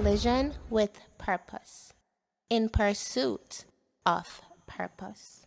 collision with purpose, in pursuit of purpose.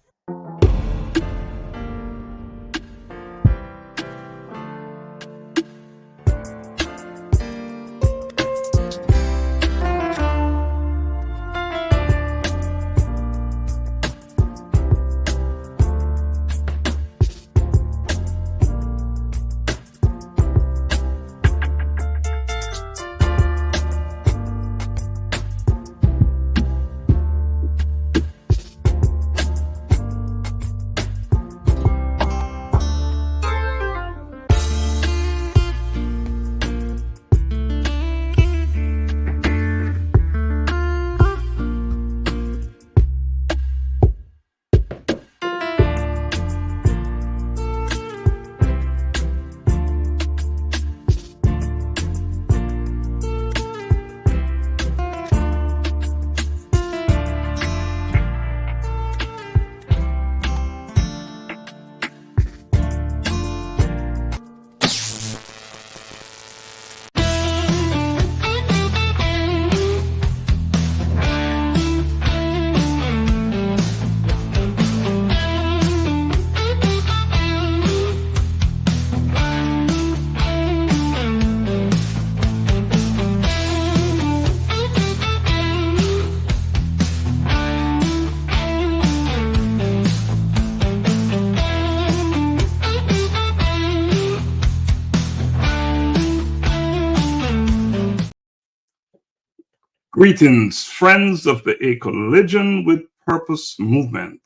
Greetings, friends of the A Collision with Purpose movement.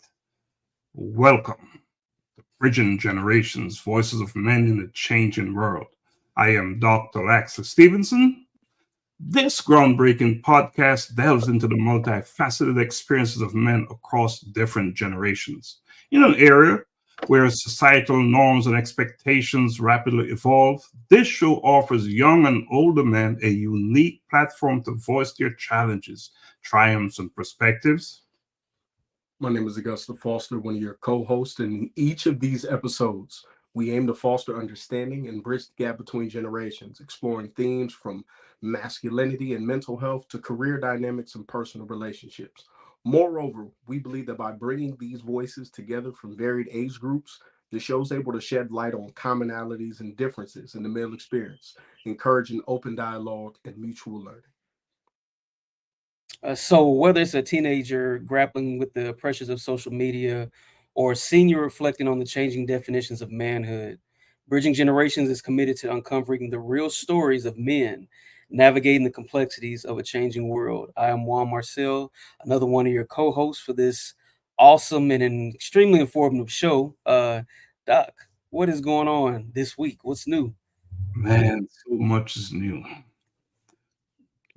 Welcome to Bridging Generations, Voices of Men in a Changing World. I am Dr. Laxley Stephenson. This groundbreaking podcast delves into the multifaceted experiences of men across different generations in an area where societal norms and expectations rapidly evolve. This show offers young and older men a unique platform to voice their challenges, triumphs, and perspectives. My name is Augusta Foster, one of your co-hosts, and in each of these episodes, we aim to foster understanding and bridge the gap between generations, exploring themes from masculinity and mental health to career dynamics and personal relationships. Moreover, we believe that by bringing these voices together from varied age groups, the show is able to shed light on commonalities and differences in the male experience, encouraging open dialogue and mutual learning. So whether it's a teenager grappling with the pressures of social media or a senior reflecting on the changing definitions of manhood, Bridging Generations is committed to uncovering the real stories of men navigating the complexities of a changing world. I am Juan Marcel, another one of your co-hosts for this awesome and an extremely informative show. Doc, what is going on this week? What's new? Man, so much is new.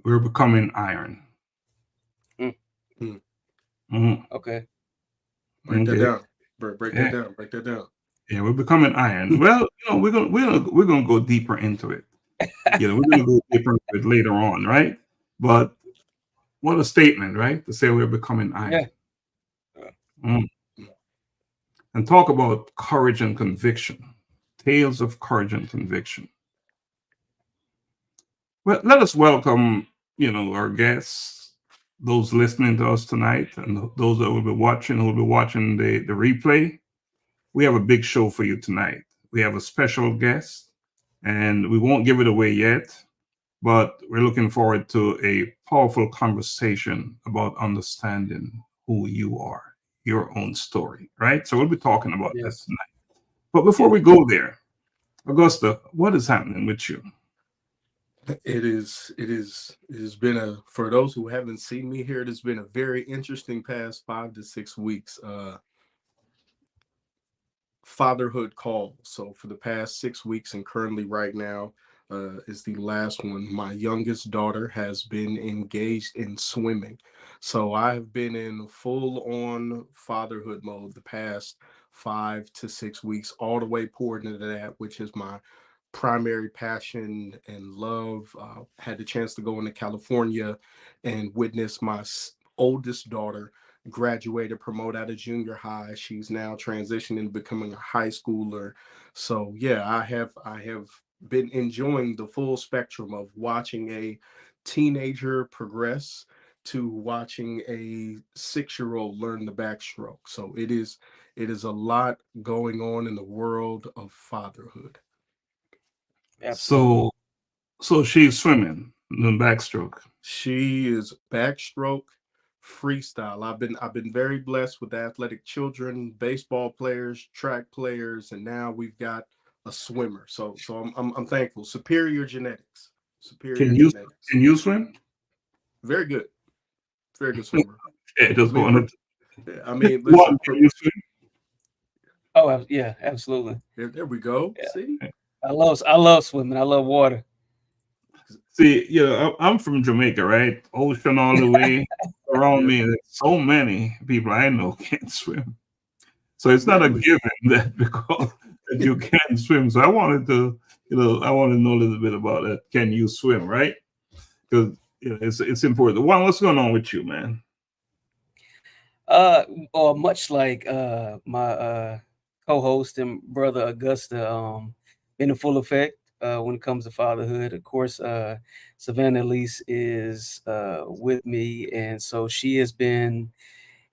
We're becoming iron. Okay. Break that down. Break that down. Yeah, we're becoming iron. Well, we're gonna go deeper into it. We're gonna go deeper into it later on, right? But what a statement, right? To say we're becoming iron. Yeah. And talk about courage and conviction. Tales of courage and conviction. Well, let us welcome, our guests, those listening to us tonight, and those that will be watching, the replay. We have a big show for you tonight. We have a special guest, and we won't give it away yet, but we're looking forward to a powerful conversation about understanding who you are, your own story, right? So we'll be talking about that tonight. But before we go there, Augusta, what is happening with you? It has been for those who haven't seen me here, it has been a very interesting past 5 to 6 weeks. Fatherhood call. So for the past 6 weeks and currently right now is the last one. My youngest daughter has been engaged in swimming. So I have been in full on fatherhood mode the past 5 to 6 weeks, all the way poured into that, which is my primary passion and love. Had the chance to go into California and witness my oldest daughter graduated, promote out of junior high. She's now transitioning, becoming a high schooler. So yeah, I have been enjoying the full spectrum of watching a teenager progress to watching a 6-year-old learn the backstroke. So it is a lot going on in the world of fatherhood. Absolutely. So she's swimming the backstroke. She is backstroke freestyle. I've been very blessed with athletic children, baseball players, track players, and now we've got a swimmer. So I'm thankful. Superior genetics. Superior Can you genetics. can you swim? Very good. Very good swimmer. Yeah, I just mean, for, wanted. I mean, What listen. can you swim? Oh, yeah, absolutely. There we go. Yeah. See, I love swimming. I love water. See, I'm from Jamaica, right? Ocean all the way around yeah, me. And so many people I know can't swim. So it's not a really. given that because that you can swim. So I wanted to know a little bit about that. Can you swim, right? Because it's important. Juan, what's going on with you, man? Uh, or much like my co-host and brother Augusta, been in full effect when it comes to fatherhood. Of course, Savannah Elise is with me, and so she has been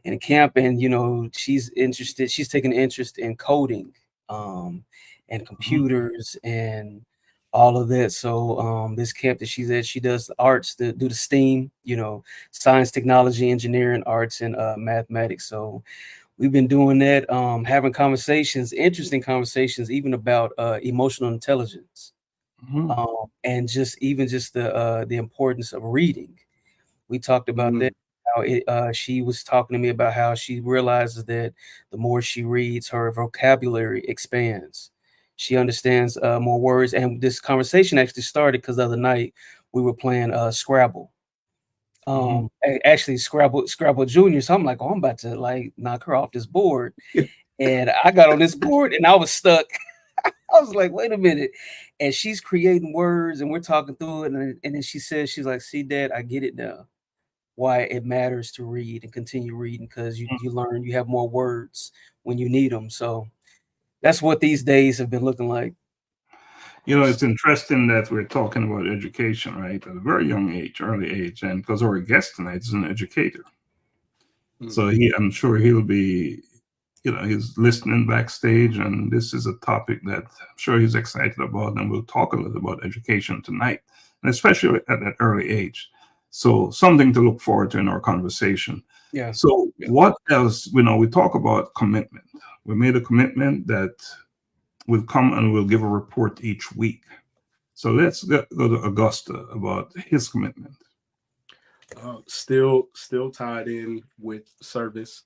in camp, and she's interested. She's taken an interest in coding, and Mhm. computers and all of that. So this camp that she's at, she does the arts, do the STEAM, science, technology, engineering, arts, and mathematics. So we've been doing that, having conversations, interesting conversations, even about emotional intelligence, Mhm. and just the importance of reading. We talked about that. Mm, She was talking to me about how she realizes that the more she reads, her vocabulary expands. She understands more words. And this conversation actually started because the other night we were playing Scrabble. Mhm. Actually Scrabble Junior. So I'm like, oh, I'm about to like knock her off this board. And I got on this board and I was stuck. I was like, wait a minute. And she's creating words and we're talking through it. And then she says, she's like, see, Dad, I get it now why it matters to read and continue reading because you learn you have more words when you need them. So that's what these days have been looking like. It's interesting that we're talking about education, right? At a very young age, early age, and because our guest tonight is an educator, mm, so I'm sure he'll be, he's listening backstage, and this is a topic that I'm sure he's excited about, and we'll talk a little about education tonight, and especially at that early age. So something to look forward to in our conversation. Yeah. So Yeah. what else? We talk about commitment. We made a commitment that we'll come and we'll give a report each week. So let's go to Augusta about his commitment. still tied in with service.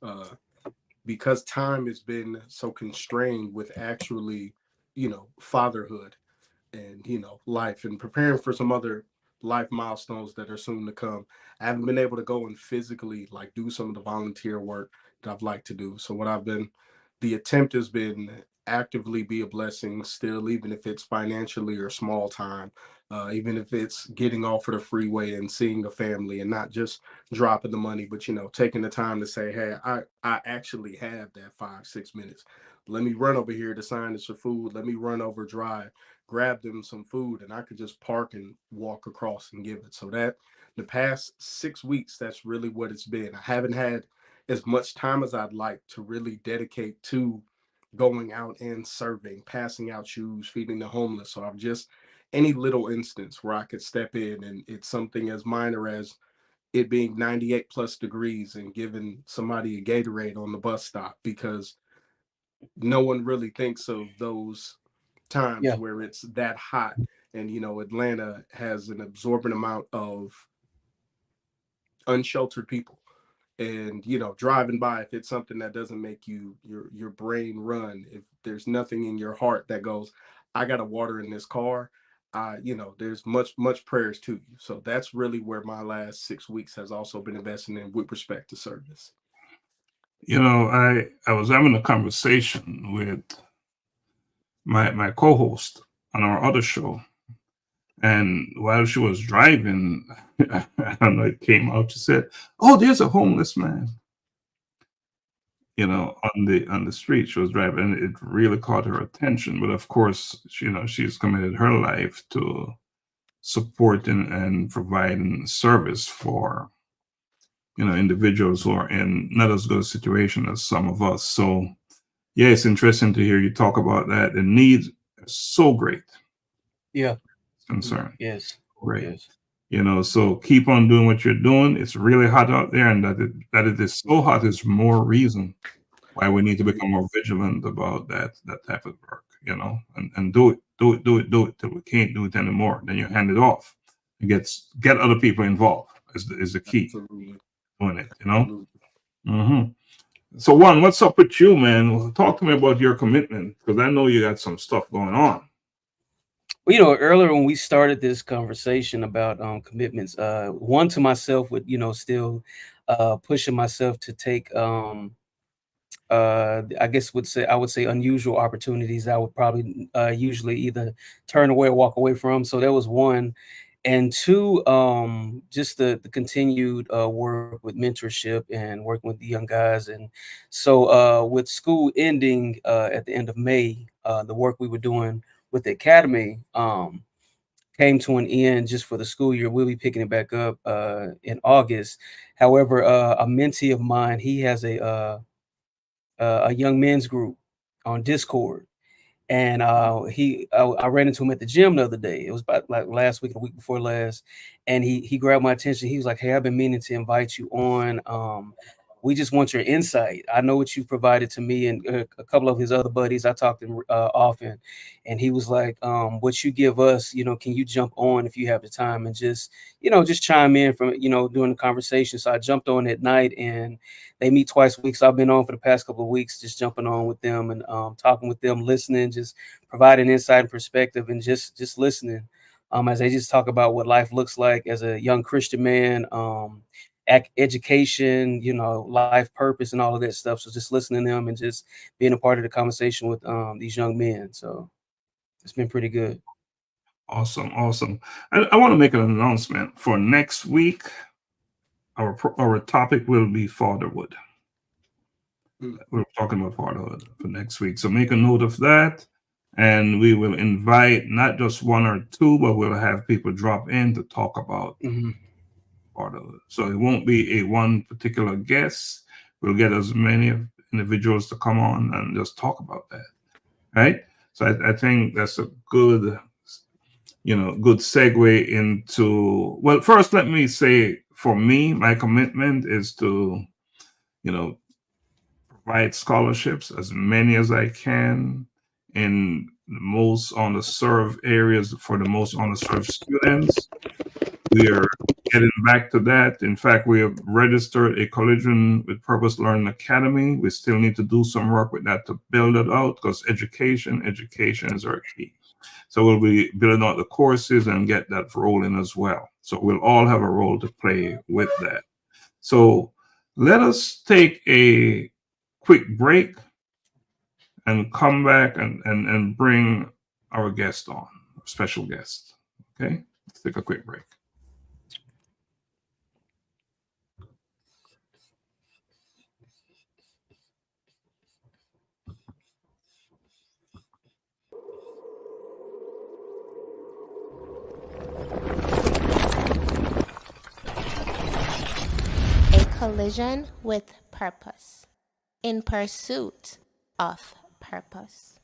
Because time has been so constrained with actually, fatherhood and, life and preparing for some other life milestones that are soon to come. I haven't been able to go and physically like do some of the volunteer work that I've liked to do. So the attempt has been actively be a blessing still, even if it's financially or small time, even if it's getting off of the freeway and seeing a family and not just dropping the money, but taking the time to say, hey, I actually have that 5 6 minutes. Let me run over here to sign us for food. Let me run over, drive, grab them some food, and I could just park and walk across and give it. So that the past 6 weeks, that's really what it's been. I haven't had as much time as I'd like to really dedicate to going out and serving, passing out shoes, feeding the homeless. So I'm just any little instance where I could step in, and it's something as minor as it being 98 plus degrees and giving somebody a Gatorade on the bus stop, because no one really thinks of those times Yeah. where it's that hot. And Atlanta has an absorbent amount of unsheltered people, and driving by, if it's something that doesn't make your brain run, if there's nothing in your heart that goes, I got to water in this car, there's much prayers to you. So that's really where my last 6 weeks has also been investing in with respect to service. I was having a conversation with my co-host on our other show, and while she was driving, I don't know, it came out. She said, "Oh, there's a homeless man." On the street. She was driving, and it really caught her attention. But of course, she's committed her life to supporting and providing service for individuals who are in not as good a situation as some of us. So yeah, it's interesting to hear you talk about that. The needs are so great. Yeah. Concern. Yes. Great. Yes. So keep on doing what you're doing. It's really hot out there, and that it is so hot is more reason why we need to become more vigilant about that type of work, and do it till we can't do it anymore. Then you hand it off. Get other people involved is the key. Absolutely. Doing it, Absolutely. Mm-hmm. So Juan, what's up with you, man? Talk to me about your commitment, because I know you got some stuff going on. Well, earlier when we started this conversation about commitments, one to myself with, still pushing myself to take, I guess I would say unusual opportunities I would probably usually either turn away or walk away from. So that was one. And two, just the continued work with mentorship and working with the young guys. And so with school ending at the end of May, the work we were doing with the academy came to an end just for the school year. We'll be picking it back up in August. However, a mentee of mine, he has a young men's group on Discord. And I ran into him at the gym the other day. It was about like last week, the week before last. And he grabbed my attention. He was like, "Hey, I've been meaning to invite you on. We just want your insight. I know what you provided to me and a couple of his other buddies. I talked to him often, and he was like, what you give us, can you jump on if you have the time and just chime in from, during the conversation." So I jumped on at night, and they meet twice a week. So I've been on for the past couple of weeks, just jumping on with them and talking with them, listening, just providing insight and perspective, and just listening as they just talk about what life looks like as a young Christian man, education, life purpose and all of that stuff. So just listening to them and just being a part of the conversation with these young men. So it's been pretty good. Awesome. I want to make an announcement for next week. Our topic will be fatherhood. We're talking about fatherhood for next week. So make a note of that. And we will invite not just one or two, but we'll have people drop in to talk about fatherhood. So it won't be a one particular guest. We'll get as many individuals to come on and just talk about that. Right? So I think that's a good segue into, well, first, let me say, for me, my commitment is to, provide scholarships, as many as I can, in the most underserved areas for the most underserved students. We are getting back to that. In fact, we have registered a Collision with Purpose Learning Academy. We still need to do some work with that to build it out, because education is our key. So we'll be building out the courses and get that rolling as well. So we'll all have a role to play with that. So let us take a quick break and come back and bring our guest on, our special guest. Okay, let's take a quick break. Collision with Purpose, in pursuit of purpose.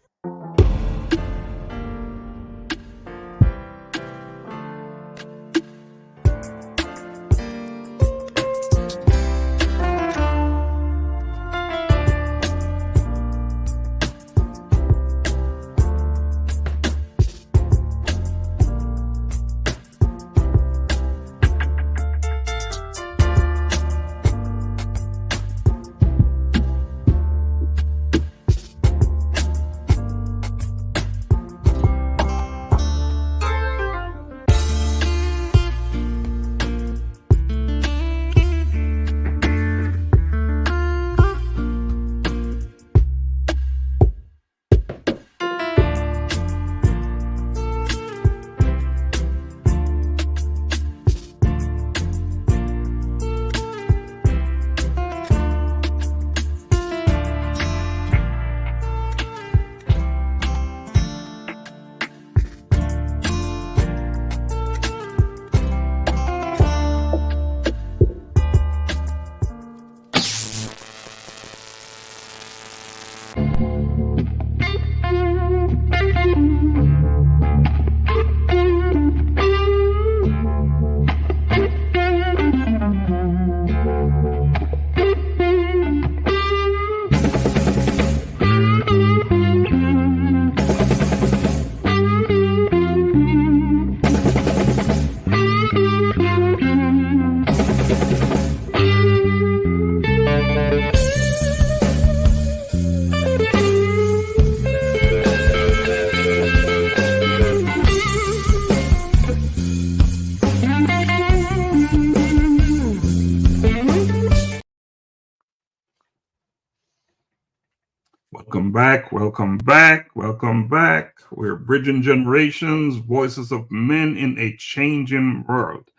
Welcome back, welcome back, welcome back. We're Bridging Generations, Voices of Men in a Changing World.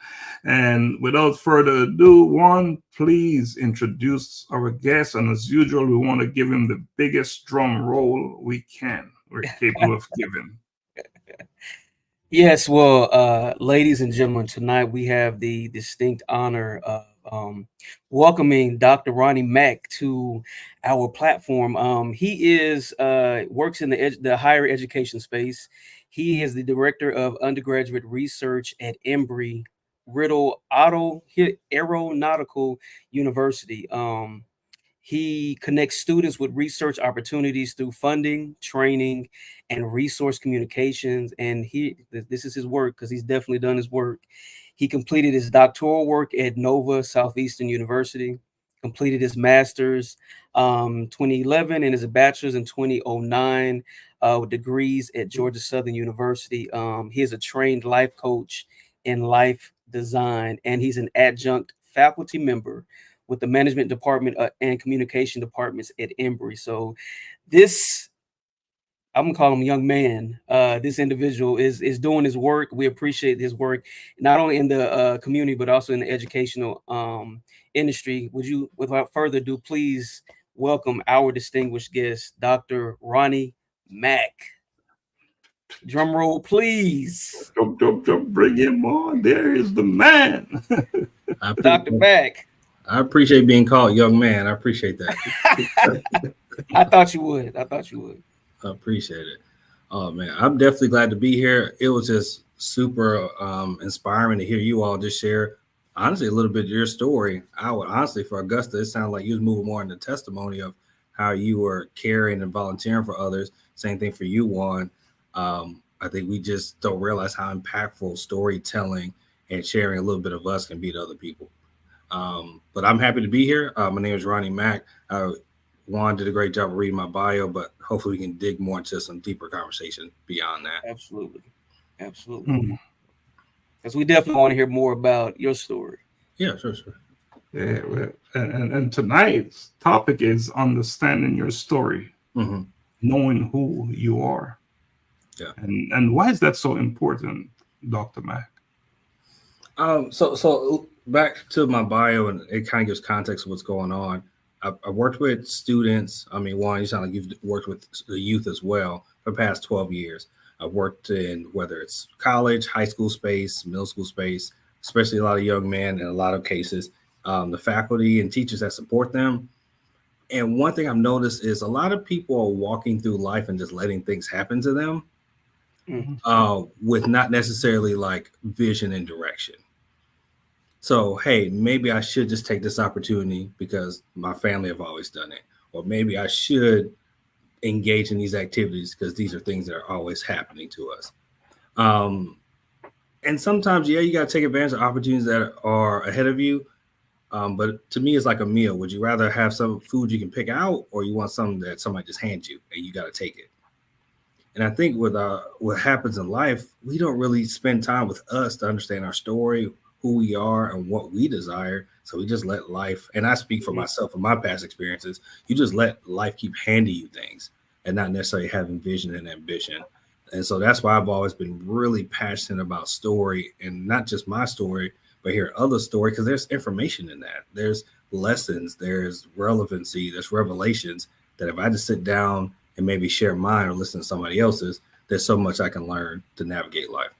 And without further ado, Juan, please introduce our guest. And as usual, we want to give him the biggest drum roll we can. We're capable of giving. Yes, well, ladies and gentlemen, tonight we have the distinct honor of welcoming Dr. Ronnie Mack to our platform. He is works in the higher education space. He is the director of undergraduate research at Embry Riddle Aeronautical University. He connects students with research opportunities through funding, training, and resource communications. And this is his work because he's definitely done his work. He completed his doctoral work at Nova Southeastern University, completed his master's 2011 and his bachelor's in 2009 with degrees at Georgia Southern University. He is a trained life coach in life design, and he's an adjunct faculty member with the management department and communication departments at Embry. So this, I'm gonna call him young man. This individual is doing his work. We appreciate his work, not only in the community, but also in the educational industry. Would you, without further ado, please welcome our distinguished guest, Dr. Ronnie Mack. Drum roll, please. Bring him on. There is the man. Dr. Mack. I appreciate being called young man. I appreciate that. I thought you would. I appreciate it. Oh man, I'm definitely glad to be here. It was just super inspiring to hear you all just share, honestly, a little bit of your story. I would honestly, for Augusta, it sounded like you was moving more into testimony of how you were caring and volunteering for others. Same thing for you, Juan. I think we just don't realize how impactful storytelling and sharing a little bit of us can be to other people. But I'm happy to be here. My name is Ronnie Mack. Juan did a great job of reading my bio, but hopefully we can dig more into some deeper conversation beyond that. Absolutely. Because we definitely want to hear more about your story. Yeah, sure. Yeah, well, and tonight's topic is understanding your story, knowing who you are. Yeah. And why is that so important, Dr. Mack? So back to my bio, and it kind of gives context of what's going on. I worked with students. I mean, Juan, you sound like you've worked with the youth as well for the past 12 years. I've worked in whether it's college, high school space, middle school space, especially a lot of young men in a lot of cases, the faculty and teachers that support them. And one thing I've noticed is a lot of people are walking through life and just letting things happen to them with not necessarily like vision and direction. So, hey, maybe I should just take this opportunity because my family have always done it. Or maybe I should engage in these activities because these are things that are always happening to us. And sometimes, yeah, you got to take advantage of opportunities that are ahead of you. But to me, it's like a meal. Would you rather have some food you can pick out, or you want something that somebody just hands you and you got to take it? And I think with what happens in life, we don't really spend time with us to understand our story, who we are and what we desire. So we just let life, and I speak for myself and my past experiences, you just let life keep handing you things and not necessarily having vision and ambition. And so that's why I've always been really passionate about story, and not just my story, but hear other story, because there's information in that. There's lessons, there's relevancy, there's revelations that if I just sit down and maybe share mine or listen to somebody else's, there's so much I can learn to navigate life.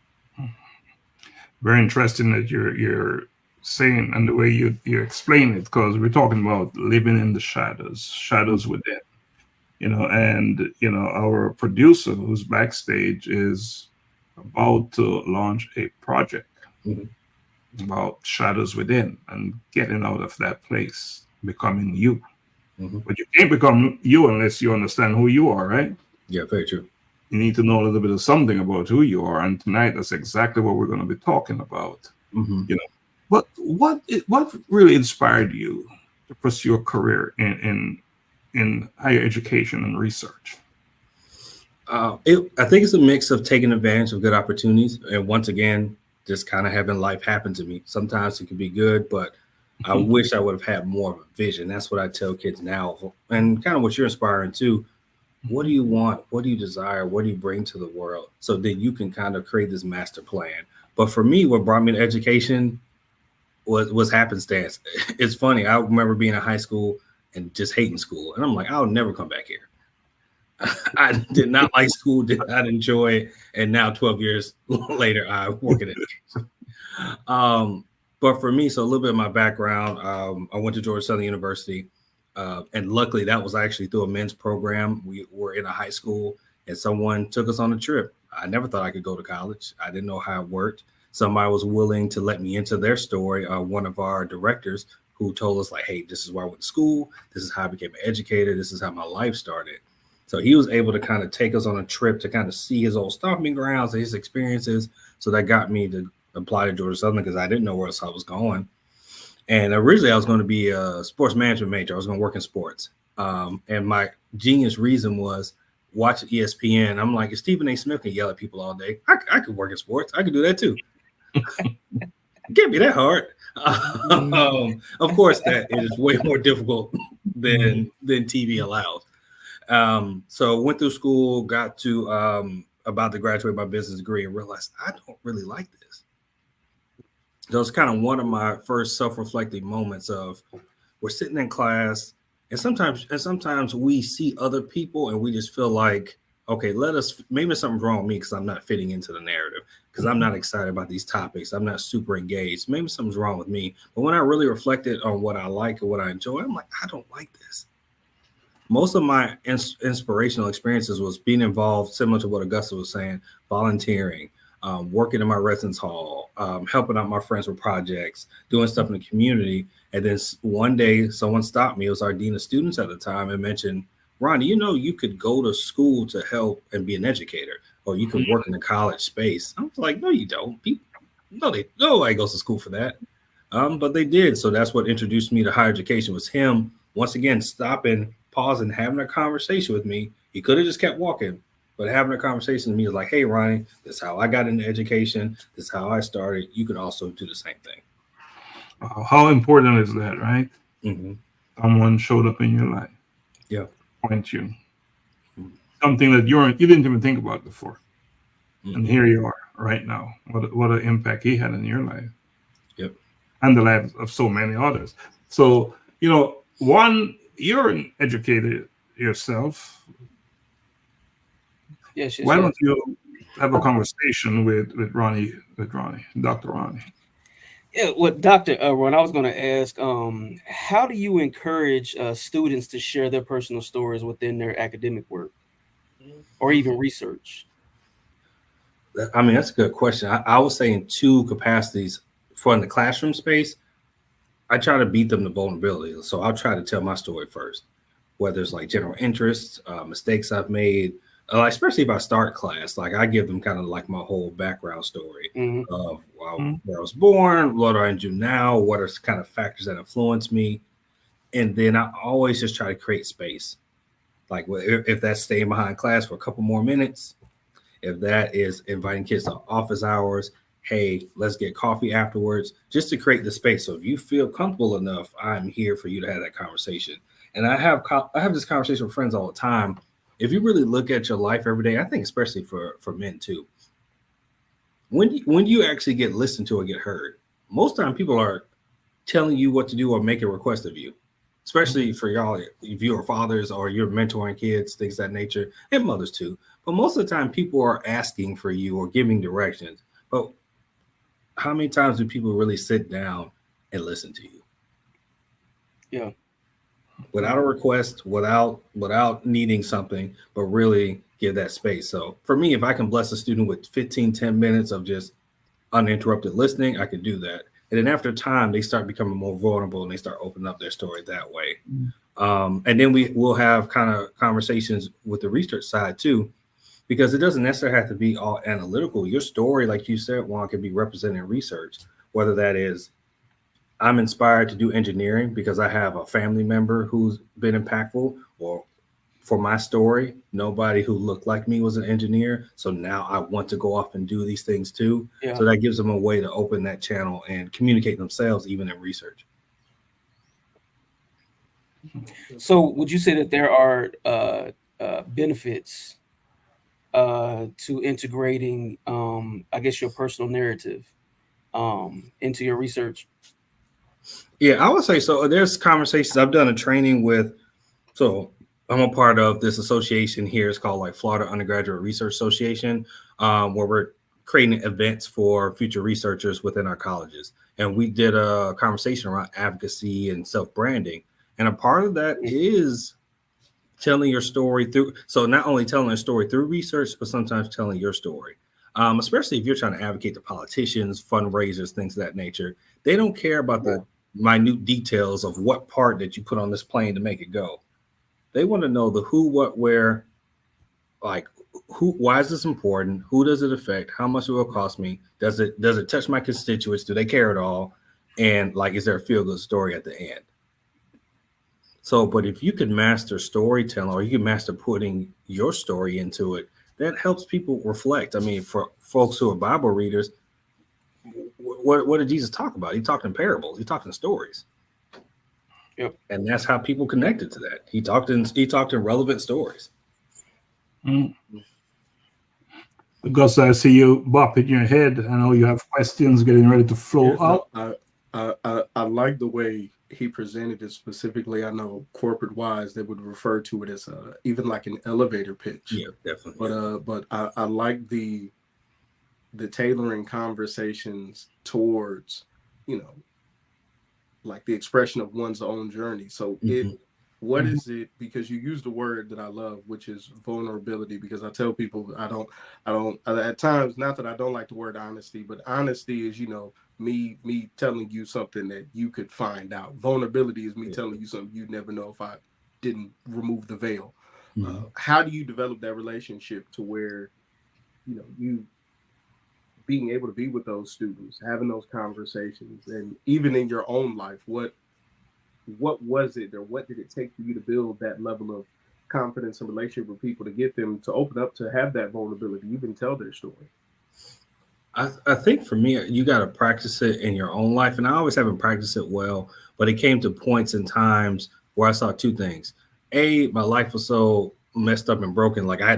Very interesting that you're saying and the way you explain it, because we're talking about living in the shadows within, and our producer who's backstage is about to launch a project about shadows within and getting out of that place, becoming you. But you can't become you unless you understand who you are, right? Yeah, very true. You need to know a little bit of something about who you are, and tonight that's exactly what we're going to be talking about. But what really inspired you to pursue a career in higher education and research? I think it's a mix of taking advantage of good opportunities, and once again, just kind of having life happen to me. Sometimes it can be good, but I wish I would have had more of a vision. That's what I tell kids now, and kind of what you're inspiring too. What do you want? What do you desire? What do you bring to the world? So then you can kind of create this master plan. But for me, what brought me to education was happenstance. It's funny. I remember being in high school and just hating school. And I'm like, I'll never come back here. I did not like school, did not enjoy it. And now 12 years later, I work in education. But for me, so a little bit of my background, I went to Georgia Southern University. And luckily, that was actually through a men's program. We were in a high school and someone took us on a trip. I never thought I could go to college. I didn't know how it worked. Somebody was willing to let me into their story. One of our directors who told us like, hey, this is where I went to school. This is how I became an educator. This is how my life started. So he was able to kind of take us on a trip to kind of see his old stomping grounds and his experiences. So that got me to apply to Georgia Southern because I didn't know where else I was going. And originally I was going to be a sports management major. I was going to work in sports. And my genius reason was watch ESPN. I'm like, if Stephen A. Smith can yell at people all day, I could work in sports. I could do that too. It can't be that hard. Of course, that is way more difficult than TV allows. So went through school, got to about to graduate my business degree and realized I don't really like this. That was kind of one of my first self-reflective moments of we're sitting in class and sometimes we see other people and we just feel like, okay, maybe something's wrong with me because I'm not fitting into the narrative, because I'm not excited about these topics. I'm not super engaged. Maybe something's wrong with me. But when I really reflected on what I like and what I enjoy, I'm like, I don't like this. Most of my inspirational experiences was being involved, similar to what Augusta was saying, volunteering, working in my residence hall, helping out my friends with projects, doing stuff in the community. And then one day someone stopped me. It was our dean of students at the time and mentioned, Ronnie, you could go to school to help and be an educator, or you could work in the college space. I was like, no, you don't. Nobody goes to school for that. But they did. So that's what introduced me to higher education, was him, once again, stopping, pausing, having a conversation with me. He could have just kept walking, but having a conversation with me is like, hey, Ronnie, this is how I got into education. This is how I started. You could also do the same thing. How important is that, right? Mm-hmm. Someone showed up in your life. Yeah. Point you. Something that you didn't even think about before. Mm-hmm. And here you are right now. What an impact he had in your life. Yep. And the lives of so many others. So, one, you're an educator yourself. Yes. Why don't you have a conversation with Ronnie, Dr. Ronnie? Yeah, well, Dr. Ron, I was going to ask, how do you encourage students to share their personal stories within their academic work or even research? I mean, that's a good question. I would say in two capacities. For in the classroom space, I try to beat them to vulnerability. So I'll try to tell my story first, whether it's like general interests, mistakes I've made, especially if I start class, like I give them kind of like my whole background story of where I was born, what I do now, what are kind of factors that influence me. And then I always just try to create space. Like if that's staying behind class for a couple more minutes, if that is inviting kids to office hours, hey, let's get coffee afterwards, just to create the space. So if you feel comfortable enough, I'm here for you to have that conversation. And I have this conversation with friends all the time. If you really look at your life every day, I think especially for men too, when you actually get listened to or get heard, most time people are telling you what to do or making a request of you, especially for y'all, if you're fathers or you're mentoring kids, things of that nature, and mothers too. But most of the time people are asking for you or giving directions. But how many times do people really sit down and listen to you? Yeah. Without a request, without needing something, but really give that space. So for me, if I can bless a student with 10 minutes of just uninterrupted listening, I could do that. And then after time, they start becoming more vulnerable and they start opening up their story that way. And then we'll have kind of conversations with the research side too, because it doesn't necessarily have to be all analytical. Your story, like you said, Juan, can be represented in research, whether that is I'm inspired to do engineering because I have a family member who's been impactful, or for my story, nobody who looked like me was an engineer. So now I want to go off and do these things too. Yeah. So that gives them a way to open that channel and communicate themselves, even in research. So would you say that there are benefits to integrating, I guess, your personal narrative into your research? Yeah, I would say so. There's conversations. I've done a training with, so I'm a part of this association here. It's called like Florida Undergraduate Research Association, where we're creating events for future researchers within our colleges. And we did a conversation around advocacy and self-branding. And a part of that is telling your story through. So not only telling a story through research, but sometimes telling your story. Especially if you're trying to advocate to politicians, fundraisers, things of that nature. They don't care about the minute details of what part that you put on this plane to make it go. They want to know the who, what, where, like who, why is this important? Who does it affect? How much it will cost me? Does it touch my constituents? Do they care at all? And like, is there a feel good story at the end? So, but if you can master storytelling, or you can master putting your story into it, that helps people reflect. I mean, for folks who are Bible readers, what did Jesus talk about? He talked in parables. He talked in stories. Yep. And that's how people connected to that. He talked in relevant stories. Because I see you bopping your head. I know you have questions getting ready to flow out. I like the way he presented it specifically. I know corporate wise they would refer to it as even like an elevator pitch. Yeah, definitely. But I like the tailoring conversations towards, like the expression of one's own journey. So what is it, because you used a word that I love, which is vulnerability, because I tell people I don't at times, not that I don't like the word honesty, but honesty is, me telling you something that you could find out. Vulnerability is me telling you something you'd never know if I didn't remove the veil. How do you develop that relationship to where, you being able to be with those students, having those conversations, and even in your own life, what was it, or what did it take for you to build that level of confidence and relationship with people to get them to open up, to have that vulnerability, even tell their story? I think for me, you got to practice it in your own life. And I always haven't practiced it well, but it came to points and times where I saw two things. A, my life was so messed up and broken. Like I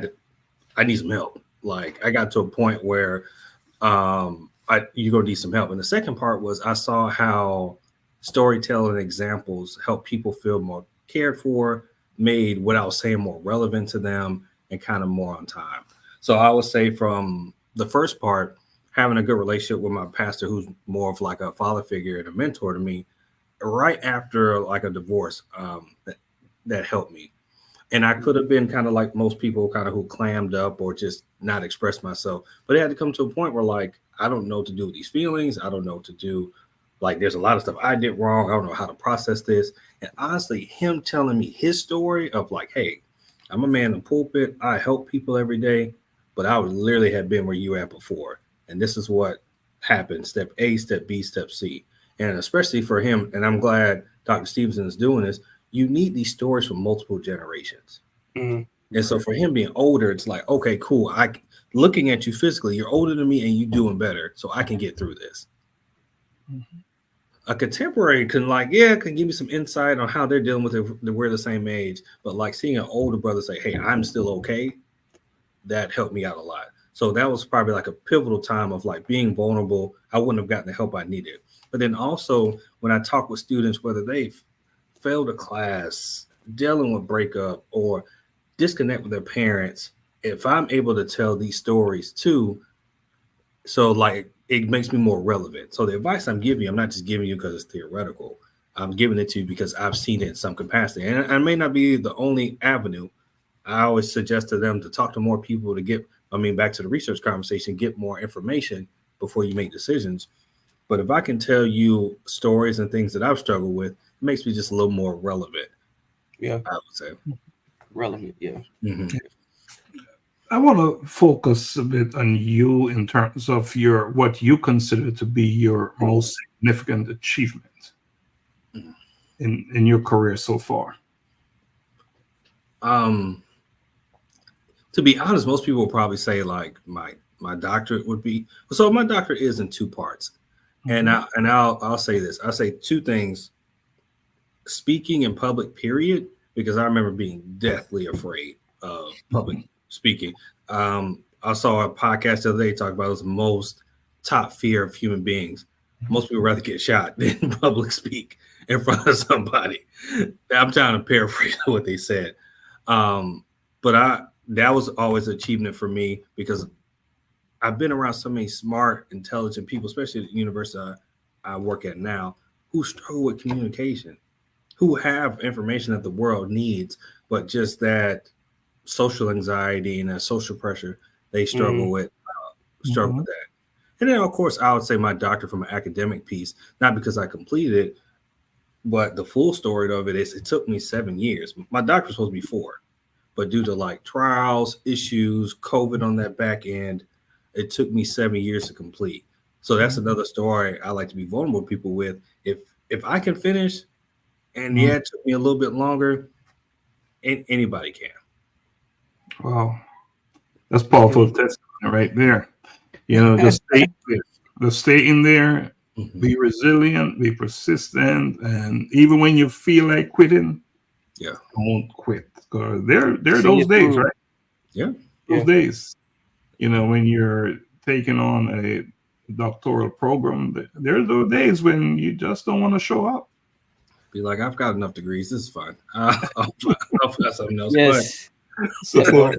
need some help. Like I got to a point where you're going to need some help. And the second part was I saw how storytelling examples help people feel more cared for, made what I was saying more relevant to them, and kind of more on time. So I would say from the first part, having a good relationship with my pastor, who's more of like a father figure and a mentor to me, right after like a divorce, that helped me. And I could have been kind of like most people, kind of who clammed up or just not express myself. But it had to come to a point where like, I don't know what to do with these feelings. I don't know what to do. Like there's a lot of stuff I did wrong. I don't know how to process this. And honestly, him telling me his story of like, hey, I'm a man in the pulpit. I help people every day, but I would literally have been where you were at before. And this is what happened. Step A, step B, step C. And especially for him, and I'm glad Dr. Stephenson is doing this, you need these stories from multiple generations. And so for him being older, it's like, okay, cool. Looking at you physically, you're older than me and you doing better, so I can get through this. A contemporary can give me some insight on how they're dealing with it. We're the same age, but like seeing an older brother say, hey, I'm still okay, that helped me out a lot. So that was probably like a pivotal time of like being vulnerable. I wouldn't have gotten the help I needed. But then also when I talk with students, whether they've failed a class, dealing with breakup, or disconnect with their parents, if I'm able to tell these stories too, so like it makes me more relevant. So the advice I'm giving you, I'm not just giving you because it's theoretical. I'm giving it to you because I've seen it in some capacity. And I may not be the only avenue. I always suggest to them to talk to more people to get, back to the research conversation, get more information before you make decisions. But if I can tell you stories and things that I've struggled with, it makes me just a little more relevant. Yeah, I would say. Relevant, yeah. I want to focus a bit on you in terms of what you consider to be your most significant achievement in your career so far. To be honest, most people will probably say like my doctorate would be. So my doctorate is in two parts, and I'll say this. I'll say two things. Speaking in public, period, because I remember being deathly afraid of public speaking. I saw a podcast the other day talk about the most top fear of human beings. Most people rather get shot than public speak in front of somebody. I'm trying to paraphrase what they said. But that was always an achievement for me because I've been around so many smart, intelligent people, especially at the university I work at now, who struggle with communication, who have information that the world needs, but just that social anxiety and that social pressure, they struggle with that. And then, of course, I would say my doctorate from an academic piece, not because I completed it, but the full story of it is it took me 7 years. My doctorate was supposed to be 4, but due to like trials, issues, COVID on that back end, it took me 7 years to complete. So that's another story I like to be vulnerable with people with. If I can finish, and yeah, it took me a little bit longer, anybody can. Wow, that's powerful testimony right there. You know, just stay in there, be resilient, be persistent, and even when you feel like quitting, don't quit. Because there are those days, right? Yeah, those days. You know, when you're taking on a doctoral program, there are those days when you just don't want to show up. Be like, I've got enough degrees. This is fine. I'll find something else. Yes. So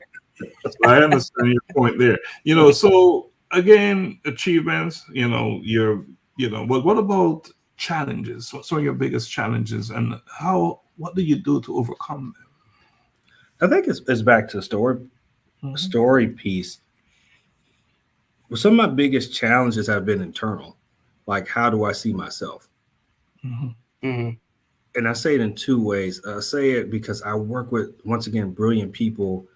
I understand your point there. You know, so again, achievements. You know, but what about challenges? What's some of your biggest challenges, and what do you do to overcome them? I think it's back to the story piece. Well, some of my biggest challenges have been internal, like how do I see myself? And I say it in 2 ways. I say it because I work with, once again, brilliant people.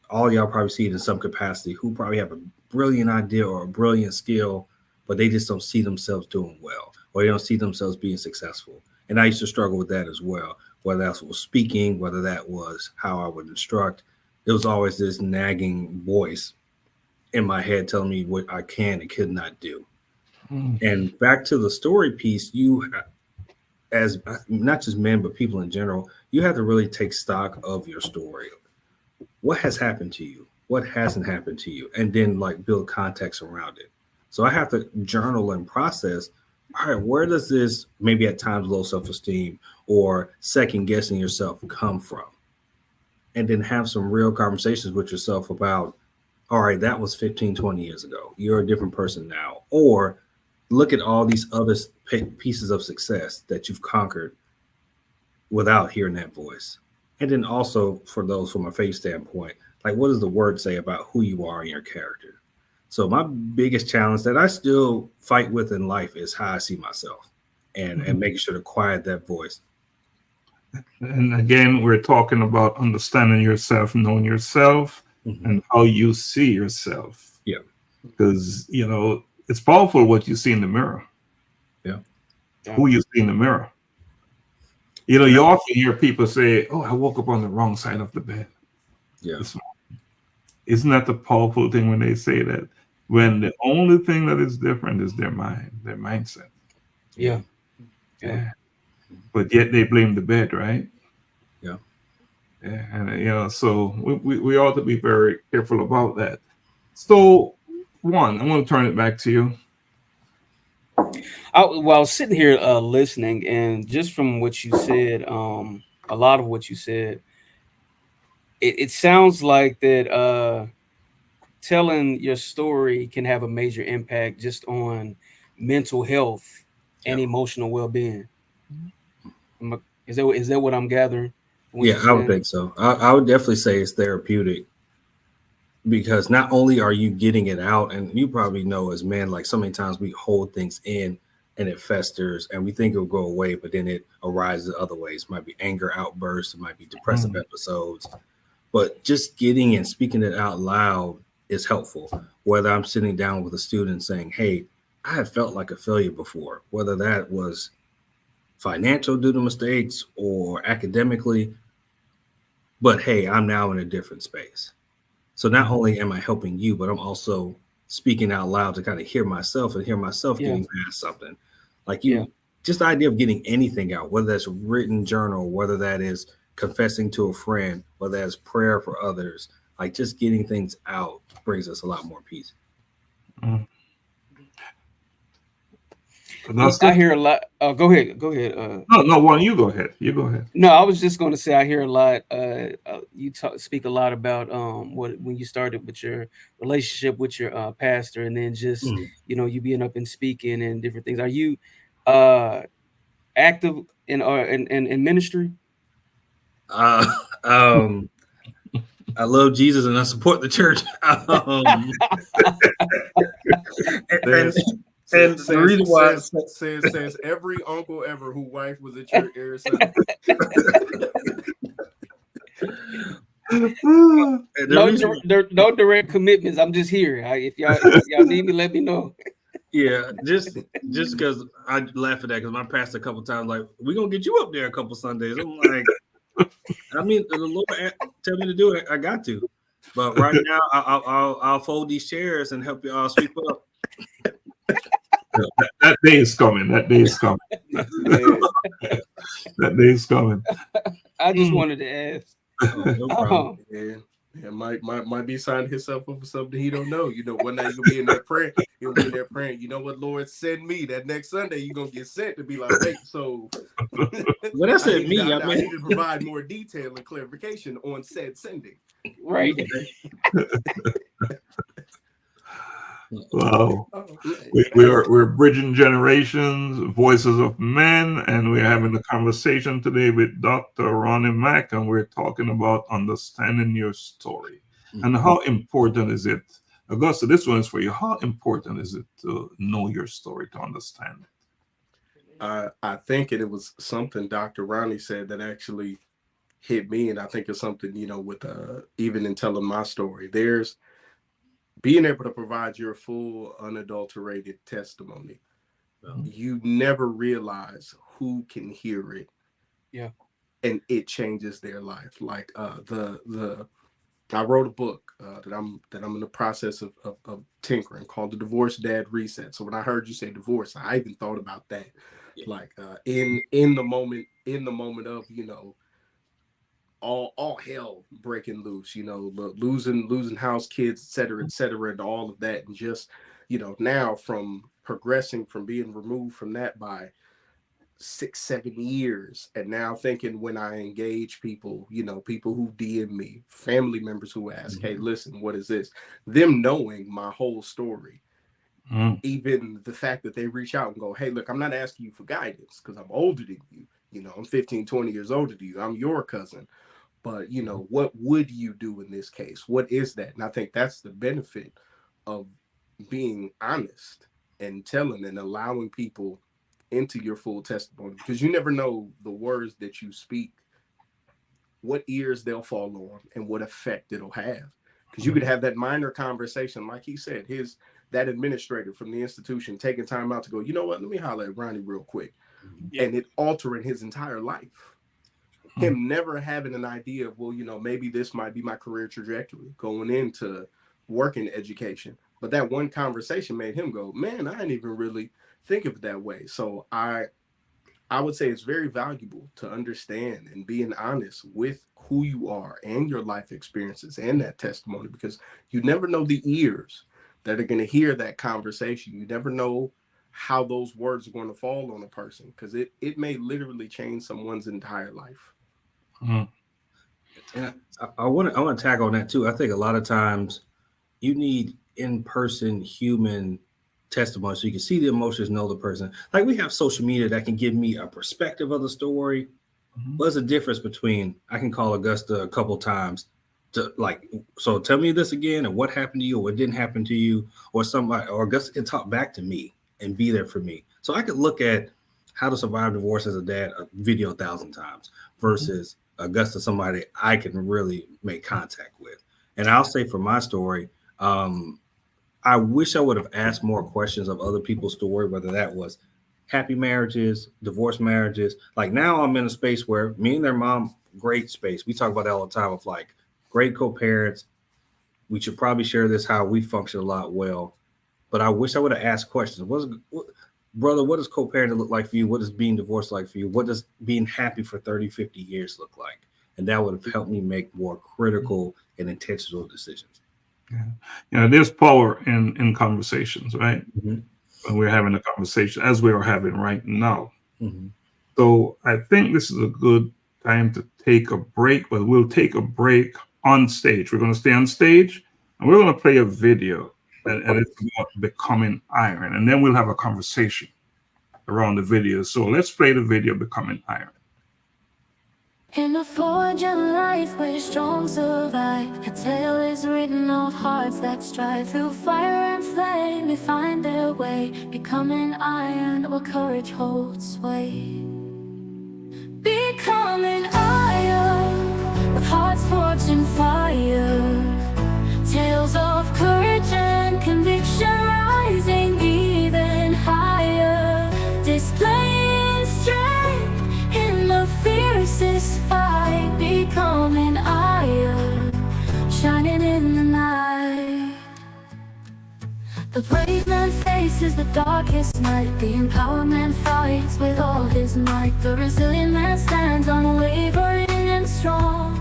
All y'all probably see it in some capacity, who probably have a brilliant idea or a brilliant skill, but they just don't see themselves doing well, or they don't see themselves being successful. And I used to struggle with that as well, whether that was speaking, whether that was how I would instruct. It was always this nagging voice in my head telling me what I can and could not do. And back to the story piece, you, as not just men, but people in general, you have to really take stock of your story. What has happened to you? What hasn't happened to you? And then like build context around it. So I have to journal and process, all right, where does this maybe at times low self-esteem or second guessing yourself come from? And then have some real conversations with yourself about, all right, that was 15, 20 years ago. You're a different person now. Or look at all these other pieces of success that you've conquered without hearing that voice. And then also for those from a faith standpoint, like what does the word say about who you are and your character? So my biggest challenge that I still fight with in life is how I see myself and making sure to quiet that voice. And again, we're talking about understanding yourself, knowing yourself, and how you see yourself. Yeah. Because, you know, it's powerful what you see in the mirror. Yeah. Who you see in the mirror. You know, you often hear people say, oh, I woke up on the wrong side of the bed. Yeah. Isn't that the powerful thing when they say that? When the only thing that is different is their mind, their mindset. Yeah. But yet they blame the bed, right? Yeah. And you know, so we ought to be very careful about that. So, Juan, I'm going to turn it back to you. I was sitting here listening, and just from what you said, a lot of what you said, it sounds like that telling your story can have a major impact just on mental health and emotional well-being. Is that what I'm gathering? Yeah, I would think so. I would definitely say it's therapeutic because not only are you getting it out, and you probably know as men, like so many times we hold things in and it festers and we think it'll go away, but then it arises other ways. It might be anger outbursts, it might be depressive episodes, but just getting and speaking it out loud is helpful. Whether I'm sitting down with a student saying, hey, I have felt like a failure before, whether that was financial due to mistakes or academically, but hey, I'm now in a different space. So not only am I helping you, but I'm also speaking out loud to kind of hear myself and hear myself getting past something. Like just the idea of getting anything out, whether that's written journal, whether that is confessing to a friend, whether that's prayer for others, like just getting things out brings us a lot more peace. I hear a lot. Go ahead. No, Juan, you go ahead. No, I was just going to say I hear a lot. You speak a lot about when you started with your relationship with your pastor, and then just you being up and speaking and different things. Are you active in ministry? I love Jesus and I support the church. And the reason why says every uncle ever whose wife was at church every Sunday. No direct commitments. I'm just here. If y'all need me, let me know. Yeah, just because I laugh at that because my pastor a couple times like, we're gonna get you up there a couple Sundays. I'm like, I mean, the Lord tell me to do it, I got to. But right now, I'll fold these chairs and help you all sweep up. That day is coming. That day is coming. I just wanted to ask. No problem. Yeah, might be signing himself up for something he don't know. One night you'll be in there praying. You'll be in there praying. You know what, Lord, send me. That next Sunday you're gonna get sent to be like, wait, so well, that's it. Me, I need to provide more detail and clarification on said sending. Right. Wow. We're bridging generations, voices of men, and we're having a conversation today with Dr. Ronnie Mack, and we're talking about understanding your story. And how important is it? Augusta, this one is for you. How important is it to know your story, to understand it? I think it was something Dr. Ronnie said that actually hit me, and I think it's something, with even in telling my story, there's being able to provide your full unadulterated testimony. You never realize who can hear it. Yeah. And it changes their life. Like I wrote a book that I'm in the process of tinkering called The Divorce Dad Reset. So when I heard you say divorce, I even thought about that. Yeah. Like in the moment of, all hell breaking loose, losing house, kids, et cetera, and all of that. And just, now from progressing from being removed from that by 6-7 years, and now thinking when I engage people, people who DM me, family members who ask, hey, listen, what is this? Them knowing my whole story. Even the fact that they reach out and go, hey, look, I'm not asking you for guidance because I'm older than you. I'm 15, 20 years older than you. I'm your cousin. But, what would you do in this case? What is that? And I think that's the benefit of being honest and telling and allowing people into your full testimony, because you never know the words that you speak, what ears they'll fall on and what effect it'll have. Because you could have that minor conversation, like he said, that administrator from the institution taking time out to go, you know what, let me holler at Ronnie real quick. Yeah. And it altering his entire life. Him never having an idea of, well, maybe this might be my career trajectory going into working education. But that one conversation made him go, man, I didn't even really think of it that way. So I would say it's very valuable to understand and being honest with who you are and your life experiences and that testimony, because you never know the ears that are going to hear that conversation. You never know how those words are going to fall on a person, because it may literally change someone's entire life. And I want to tag on that too. I think a lot of times you need in-person human testimony so you can see the emotions, know the person. Like we have social media that can give me a perspective of the story. What's the difference between I can call Augusta a couple times to so tell me this again and what happened to you or what didn't happen to you, or Augusta can talk back to me and be there for me. So I could look at how to survive divorce as a dad a video 1,000 times versus Augusta, somebody I can really make contact with. And I'll say for my story, I wish I would have asked more questions of other people's story, whether that was happy marriages, divorced marriages. Like now I'm in a space where me and their mom, great space. We talk about that all the time of like great co-parents. We should probably share this, how we function a lot well. But I wish I would have asked questions. Brother, what does co-parenting look like for you? What does being divorced like for you? What does being happy for 30, 50 years look like? and that would have helped me make more critical and intentional decisions. There's power in conversations, right? Mm-hmm. When we're having a conversation, as we are having right now. Mm-hmm. So I think this is a good time to take a break, but we'll take a break on stage. We're going to stay on stage, and we're going to play a video, and it's about becoming iron, and then we'll have a conversation around the video. So let's play the video, Becoming Iron. In a forge of life where strong survive, a tale is written of hearts that strive. Through fire and flame they find their way, becoming iron where courage holds sway. Becoming iron with hearts forged in fire, tales of courage and conviction rising even higher, displaying strength in the fiercest fight. Becoming iron, shining in the night. The brave man faces the darkest night. The empowerment fights with all his might. The resilient man stands unwavering and strong.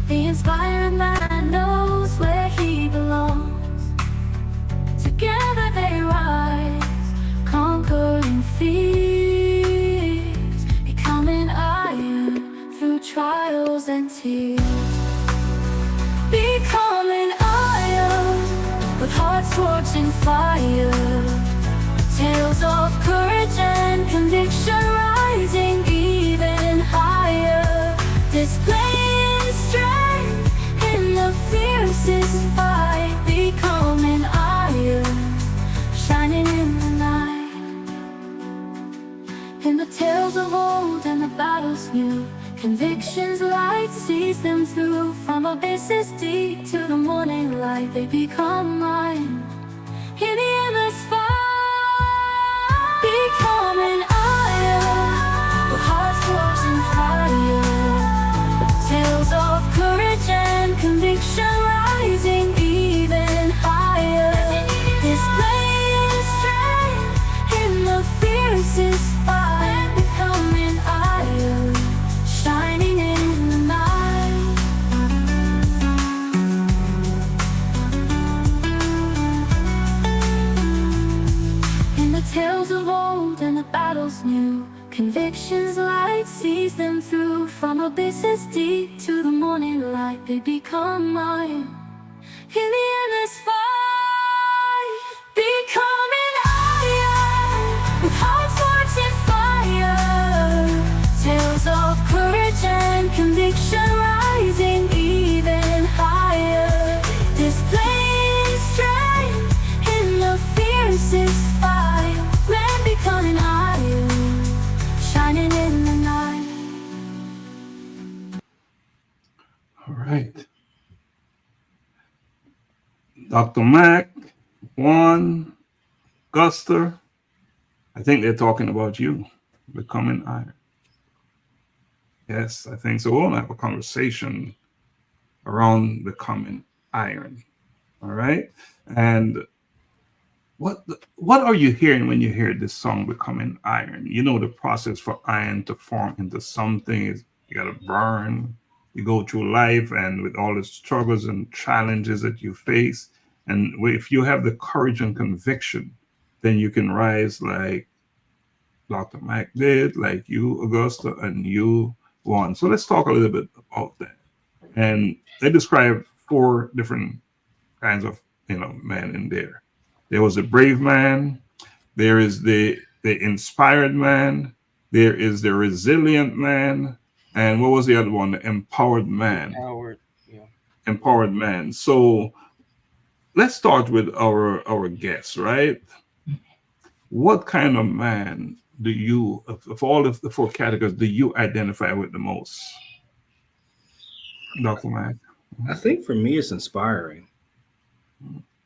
The inspired man knows where he belongs. Together they rise, conquering fears, becoming iron through trials and tears. Becoming iron with hearts forged in fire, tales of courage and conviction rising even higher, displaying strength in the fiercest fight. Becoming iron, shining in the night. In the tales of old and the battles new, conviction's light sees them through. From abysses deep to the morning light, they become mine. In the endless fight, becoming iron with hearts forged in fire, tales of courage and conviction rising even higher, displaying strength in the fiercest fight. Becoming iron, shining in the night. In the tales of old and the battles new, conviction's light sees them through. From abysses deep to the morning light, they become mine. In the endless fight, becoming iron with hearts forged in fire, tales of courage and conviction rising even higher, displaying strength in the fiercest fight. Man becoming iron, shining in the night. All right. Dr. Mack, Juan, Augusta, I think they're talking about you, becoming iron. Yes, I think so. We'll have a conversation around becoming iron. All right. And what are you hearing when you hear this song, Becoming Iron? You know, the process for iron to form into something is you got to burn. You go through life and with all the struggles and challenges that you face. And if you have the courage and conviction, then you can rise like Dr. Mack did, like you, Augusta, and you, Juan. So let's talk a little bit about that. And they describe 4 different kinds of, men in there. There was a brave man. There is the inspired man. There is the resilient man. And what was the other one? The empowered man. Empowered man. So let's start with our guests, right? What kind of man do you, of all of the 4 categories, do you identify with the most? Dr. Mack? I think for me, it's inspiring.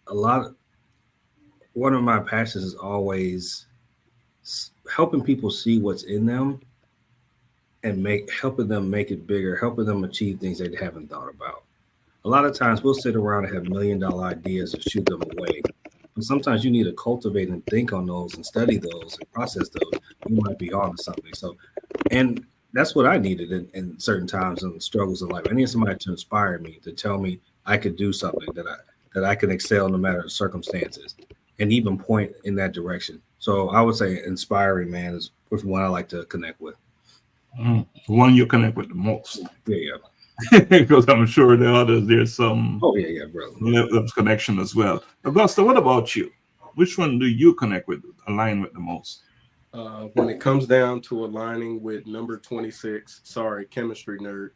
One of my passions is always helping people see what's in them and helping them make it bigger, helping them achieve things they haven't thought about. A lot of times we'll sit around and have $1 million ideas and shoot them away. But sometimes you need to cultivate and think on those and study those and process those. You might be on to something. So, and that's what I needed in certain times and struggles in life. I needed somebody to inspire me, to tell me I could do something, that I can excel no matter the circumstances, and even point in that direction. So I would say inspiring man is one I like to connect with. One you connect with the most. Yeah. Because I'm sure there are others. There's some Oh yeah, bro. level of connection as well. Augusta, what about you? Which one do you connect with, align with the most? When it comes down to aligning with number 26, sorry, chemistry nerd,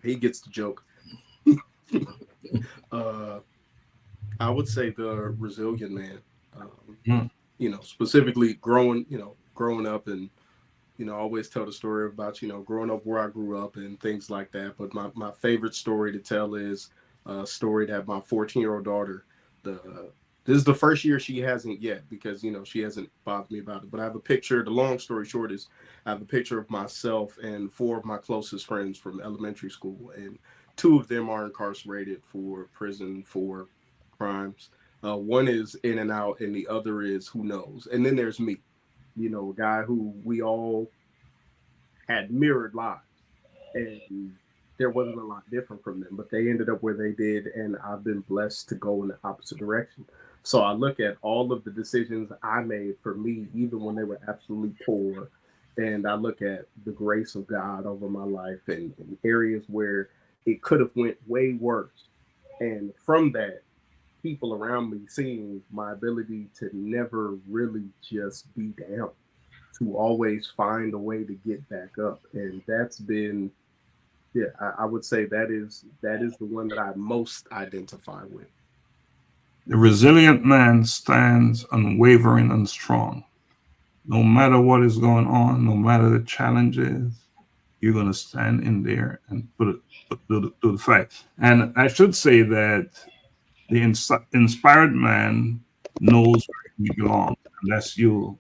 he gets the joke. I would say the resilient man. Specifically growing up and always tell the story about growing up where I grew up and things like that. But my favorite story to tell is a story that my 14-year-old daughter, this is the first year she hasn't yet because she hasn't bothered me about it. But I have a picture. The long story short is I have a picture of myself and 4 of my closest friends from elementary school, and 2 of them are incarcerated for prison for crimes. One is in and out, and the other is who knows. And then there's me, a guy who we all had mirrored lives, and there wasn't a lot different from them, but they ended up where they did, and I've been blessed to go in the opposite direction. So I look at all of the decisions I made for me, even when they were absolutely poor, and I look at the grace of God over my life and areas where it could have went way worse. And from that, people around me seeing my ability to never really just be down, to always find a way to get back up. And that's been, I would say that is the one that I most identify with. The resilient man stands unwavering and strong. No matter what is going on, no matter the challenges, you're going to stand in there and do the fight. And I should say that the inspired man knows where he belongs. And that's you.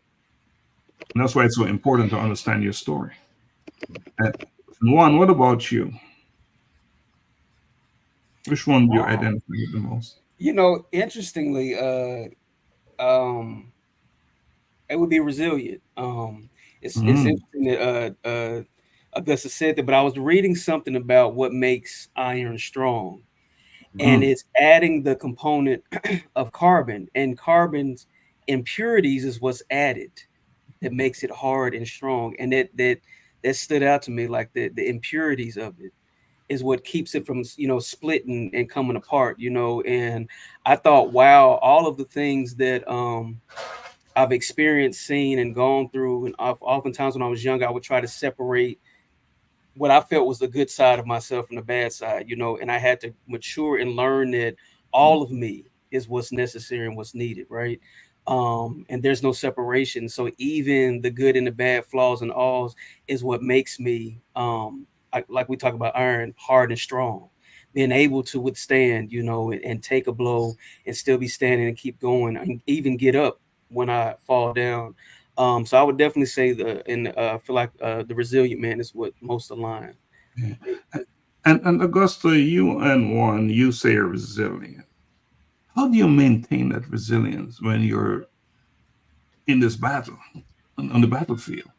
And that's why it's so important to understand your story. And Juan, what about you? Which one do you identify with the most? Interestingly, it would be resilient. It's interesting that Augusta said that, but I was reading something about what makes iron strong, and it's adding the component of carbon, and carbon's impurities is what's added that makes it hard and strong, and that stood out to me, like the impurities of it is what keeps it from splitting and coming apart, and I thought, wow, all of the things that I've experienced, seen, and gone through, and oftentimes when I was younger, I would try to separate what I felt was the good side of myself from the bad side, and I had to mature and learn that all of me is what's necessary and what's needed, right? And there's no separation. So even the good and the bad, flaws and alls, is what makes me, like we talk about iron, hard and strong, being able to withstand, and take a blow and still be standing and keep going, and even get up when I fall down. So I would definitely say I feel like the resilient man is what most aligned. Yeah. And Augusta, you and Juan, you say you're resilient. How do you maintain that resilience when you're in this battle, on the battlefield?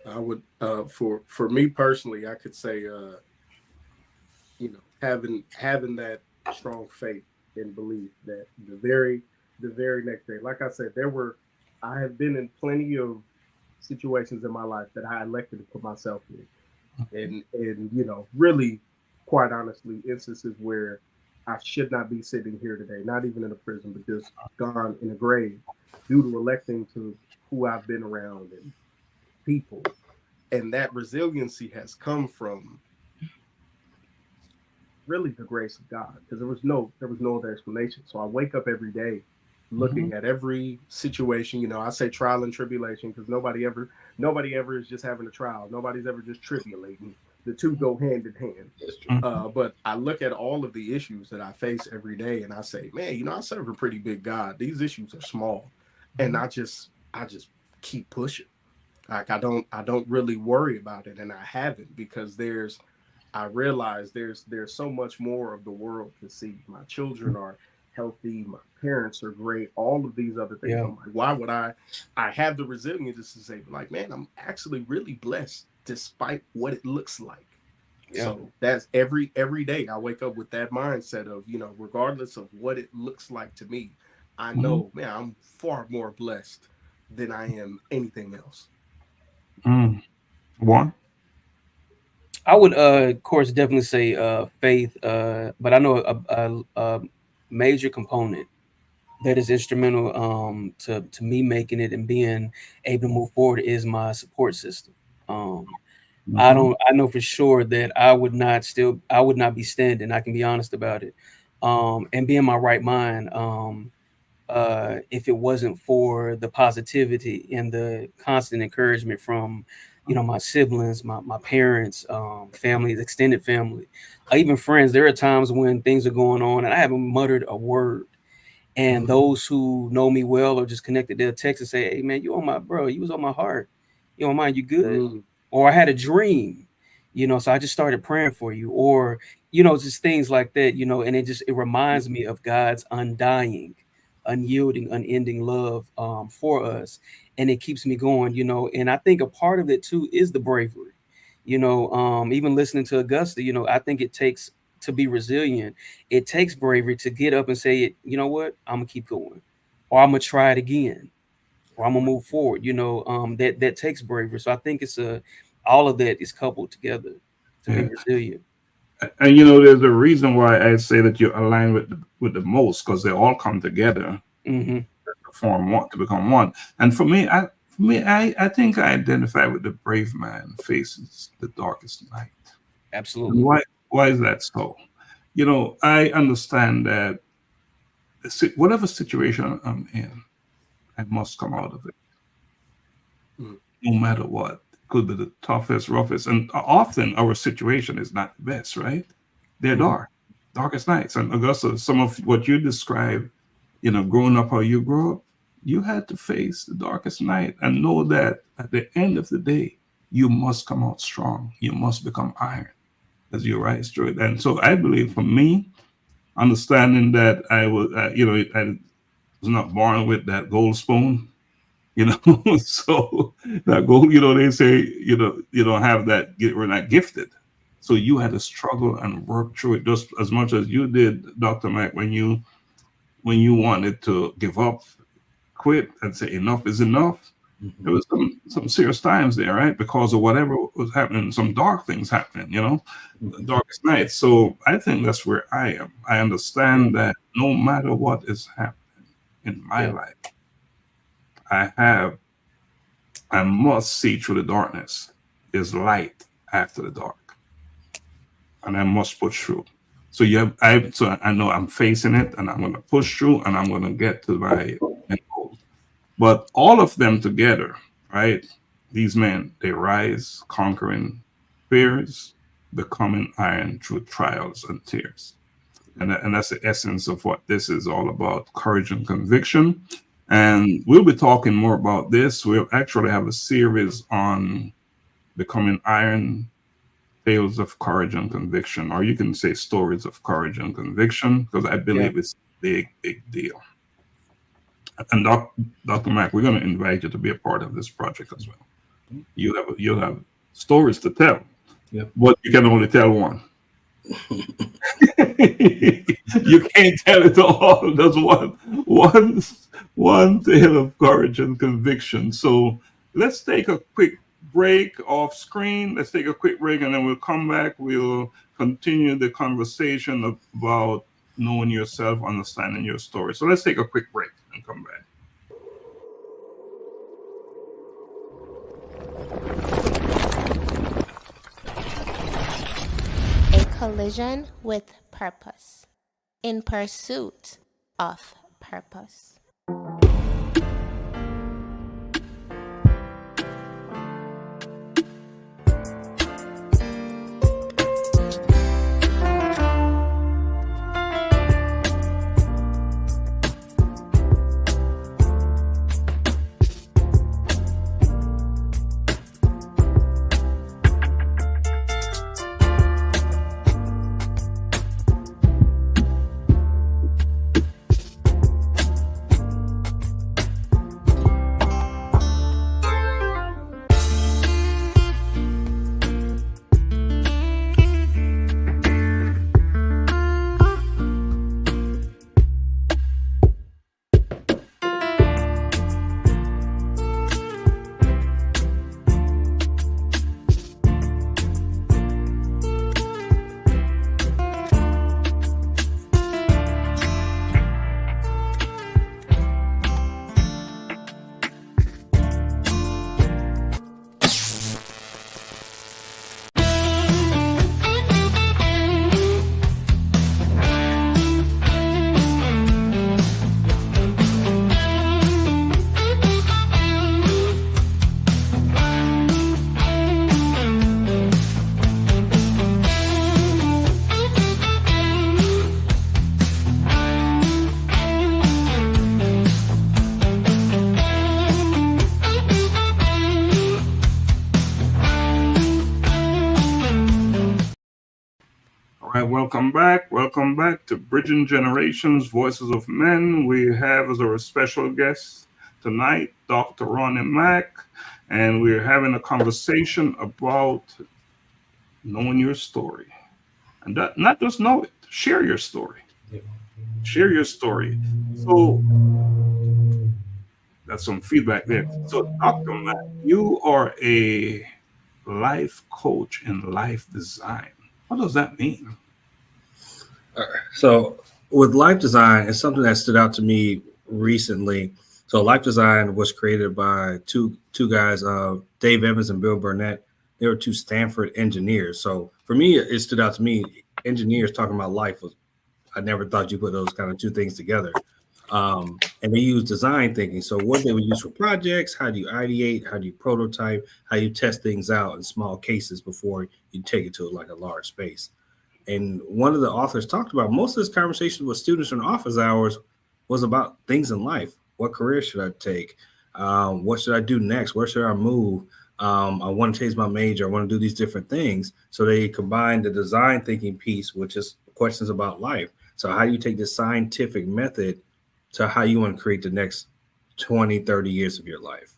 I would, for me personally, I could say, having that strong faith and belief that the very next day, like I said, I have been in plenty of situations in my life that I elected to put myself in, and really, quite honestly, instances where I should not be sitting here today, not even in a prison, but just gone in a grave due to electing to who I've been around and people. And that resiliency has come from really the grace of God, because there was no other explanation. So I wake up every day looking at every situation. I say trial and tribulation because nobody ever is just having a trial. Nobody's ever just tribulating. The two go hand in hand. But I look at all of the issues that I face every day, and I say, man, I serve a pretty big God. These issues are small, and I just keep pushing. Like I don't really worry about it, and I haven't, because I realize there's so much more of the world to see. My children are healthy. My parents are great. All of these other things. Yeah. I'm like, why would I have the resilience to say, like, man, I'm actually really blessed despite what it looks like. Yeah. So that's every day I wake up with that mindset of, regardless of what it looks like to me, I know, man, I'm far more blessed than I am anything else. Juan? I would, of course, definitely say faith, but I know a major component that is instrumental to me making it and being able to move forward is my support system. I know for sure that I would not be standing. I can be honest about it, and be in my right mind. If it wasn't for the positivity and the constant encouragement from, my siblings, my parents, family, extended family, even friends. There are times when things are going on and I haven't muttered a word. And those who know me well or just connected, they'll text and say, "Hey man, you was on my heart. You on mine, you good?" Or I had a dream, so I just started praying for you, or, just things like that, and it reminds me of God's undying, unyielding, unending love for us. And it keeps me going, and I think a part of it too is the bravery, even listening to Augusta, I think it takes to be resilient. It takes bravery to get up and say, you know what, I'm gonna keep going, or I'm gonna try it again, or I'm gonna move forward. That takes bravery. So I think it's all of that is coupled together to be resilient. And there's a reason why I say that you align with the most, because they all come together to form one, to become one. And for me, I think I identify with the brave man faces the darkest night. Absolutely. And why is that so? I understand that whatever situation I'm in, I must come out of it, no matter what. Could be the toughest, roughest, and often our situation is not the best, right? They're darkest nights. And Augusta, some of what you described, growing up how you grew up, you had to face the darkest night and know that at the end of the day, you must come out strong. You must become iron as you rise through it. And so I believe for me, understanding that I was, I was not born with that gold spoon, so that gold, they say, you don't have that, we're not gifted. So you had to struggle and work through it just as much as you did, Dr. Mack, when you wanted to give up, quit, and say enough is enough. There was some serious times there, right? Because of whatever was happening, some dark things happening, the darkest nights. So I think that's where I am. I understand that no matter what is happening in my life, I must see through the darkness. There's light after the dark, and I must push through. So so I know I'm facing it, and I'm going to push through, and I'm going to get to my end goal. But all of them together, right? These men, they rise, conquering fears, becoming iron through trials and tears. And that's the essence of what this is all about, courage and conviction. And we'll be talking more about this. We'll actually have a series on becoming iron, tales of courage and conviction, or you can say stories of courage and conviction, because I believe it's a big, big deal. And Dr. Mack, we're going to invite you to be a part of this project as well. You'll have stories to tell, but you can only tell one. You can't tell it all. There's one tale of courage and conviction. So let's take a quick break off screen. Let's take a quick break, and then we'll come back. We'll continue the conversation about knowing yourself, understanding your story. So let's take a quick break and come back. A collision with purpose. In pursuit of purpose. right, welcome back. Welcome back to Bridging Generations, Voices of Men. We have as our special guest tonight Dr. Ronnie Mack, and we're having a conversation about knowing your story. And that, not just know it, share your story. Share your story. So that's some feedback there. So, Dr. Mack, you are a life coach in life design. What does that mean? So with life design, it's something that stood out to me recently. So life design was created by two guys, Dave Evans and Bill Burnett. They were two Stanford engineers. So for me, it stood out to me. Engineers talking about life was, I never thought you put those kind of two things together. And they use design thinking. So what they would use for projects, how do you ideate, how do you prototype, how you test things out in small cases before you take it to like a large space. And one of the authors talked about most of this conversation with students in office hours was about things in life. What career should I take? What should I do next? Where should I move? I want to change my major. I want to do these different things. So they combined the design thinking piece, which is questions about life. So how do you take this scientific method to how you want to create the next 20, 30 years of your life?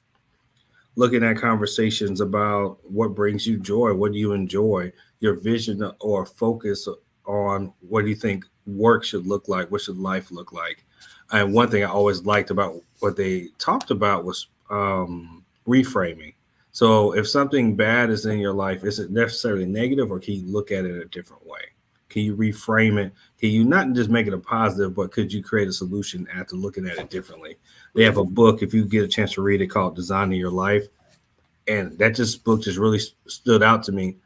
Looking at conversations about what brings you joy, what do you enjoy, your vision or focus on what do you think work should look like, what should life look like. And one thing I always liked about what they talked about was reframing. So if something bad is in your life, is it necessarily negative, or can you look at it a different way? Can you reframe it? Can you not just make it a positive, but could you create a solution after looking at it differently? They have a book, if you get a chance to read it, called Designing Your Life. And that book just really stood out to me.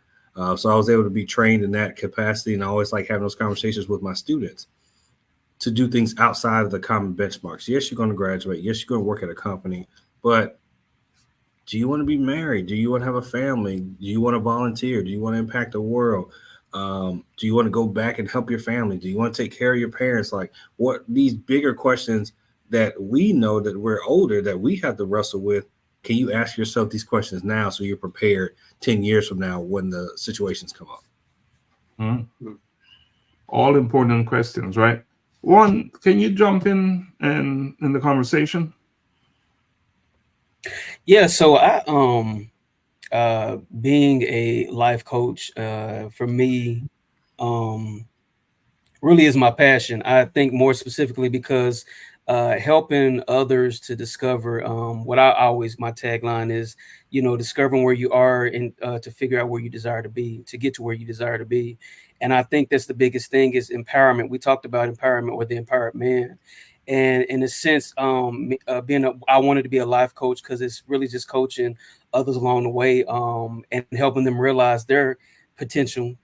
So I was able to be trained in that capacity. And I always like having those conversations with my students to do things outside of the common benchmarks. Yes, you're going to graduate. Yes, you're going to work at a company. But do you want to be married? Do you want to have a family? Do you want to volunteer? Do you want to impact the world? Do you want to go back and help your family? Do you want to take care of your parents? Like, what these bigger questions that we know that we're older, that we have to wrestle with. Can you ask yourself these questions now so you're prepared 10 years from now when the situations come up? Mm-hmm. All important questions, right? Juan, can you jump in the conversation? Yeah, so I being a life coach for me really is my passion. I think more specifically because helping others to discover what I always, my tagline is, discovering where you are and to figure out where you desire to be, to get to where you desire to be. And I think that's the biggest thing is empowerment. We talked about empowerment or the empowered man. And in a sense, I wanted to be a life coach because it's really just coaching others along the way and helping them realize their potential,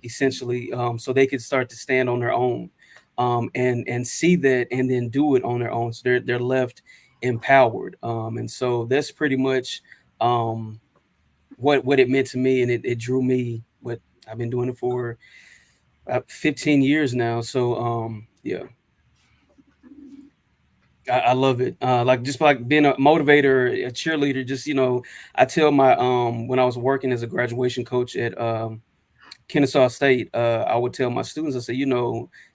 essentially, so they could start to stand on their own. And see that and then do it on their own. So they're left empowered. And so that's pretty much what it meant to me. And it drew me. What I've been doing it for 15 years now. So yeah. I love it. Just like being a motivator, a cheerleader, just, I tell my when I was working as a graduation coach at Kennesaw State, I would tell my students, I say,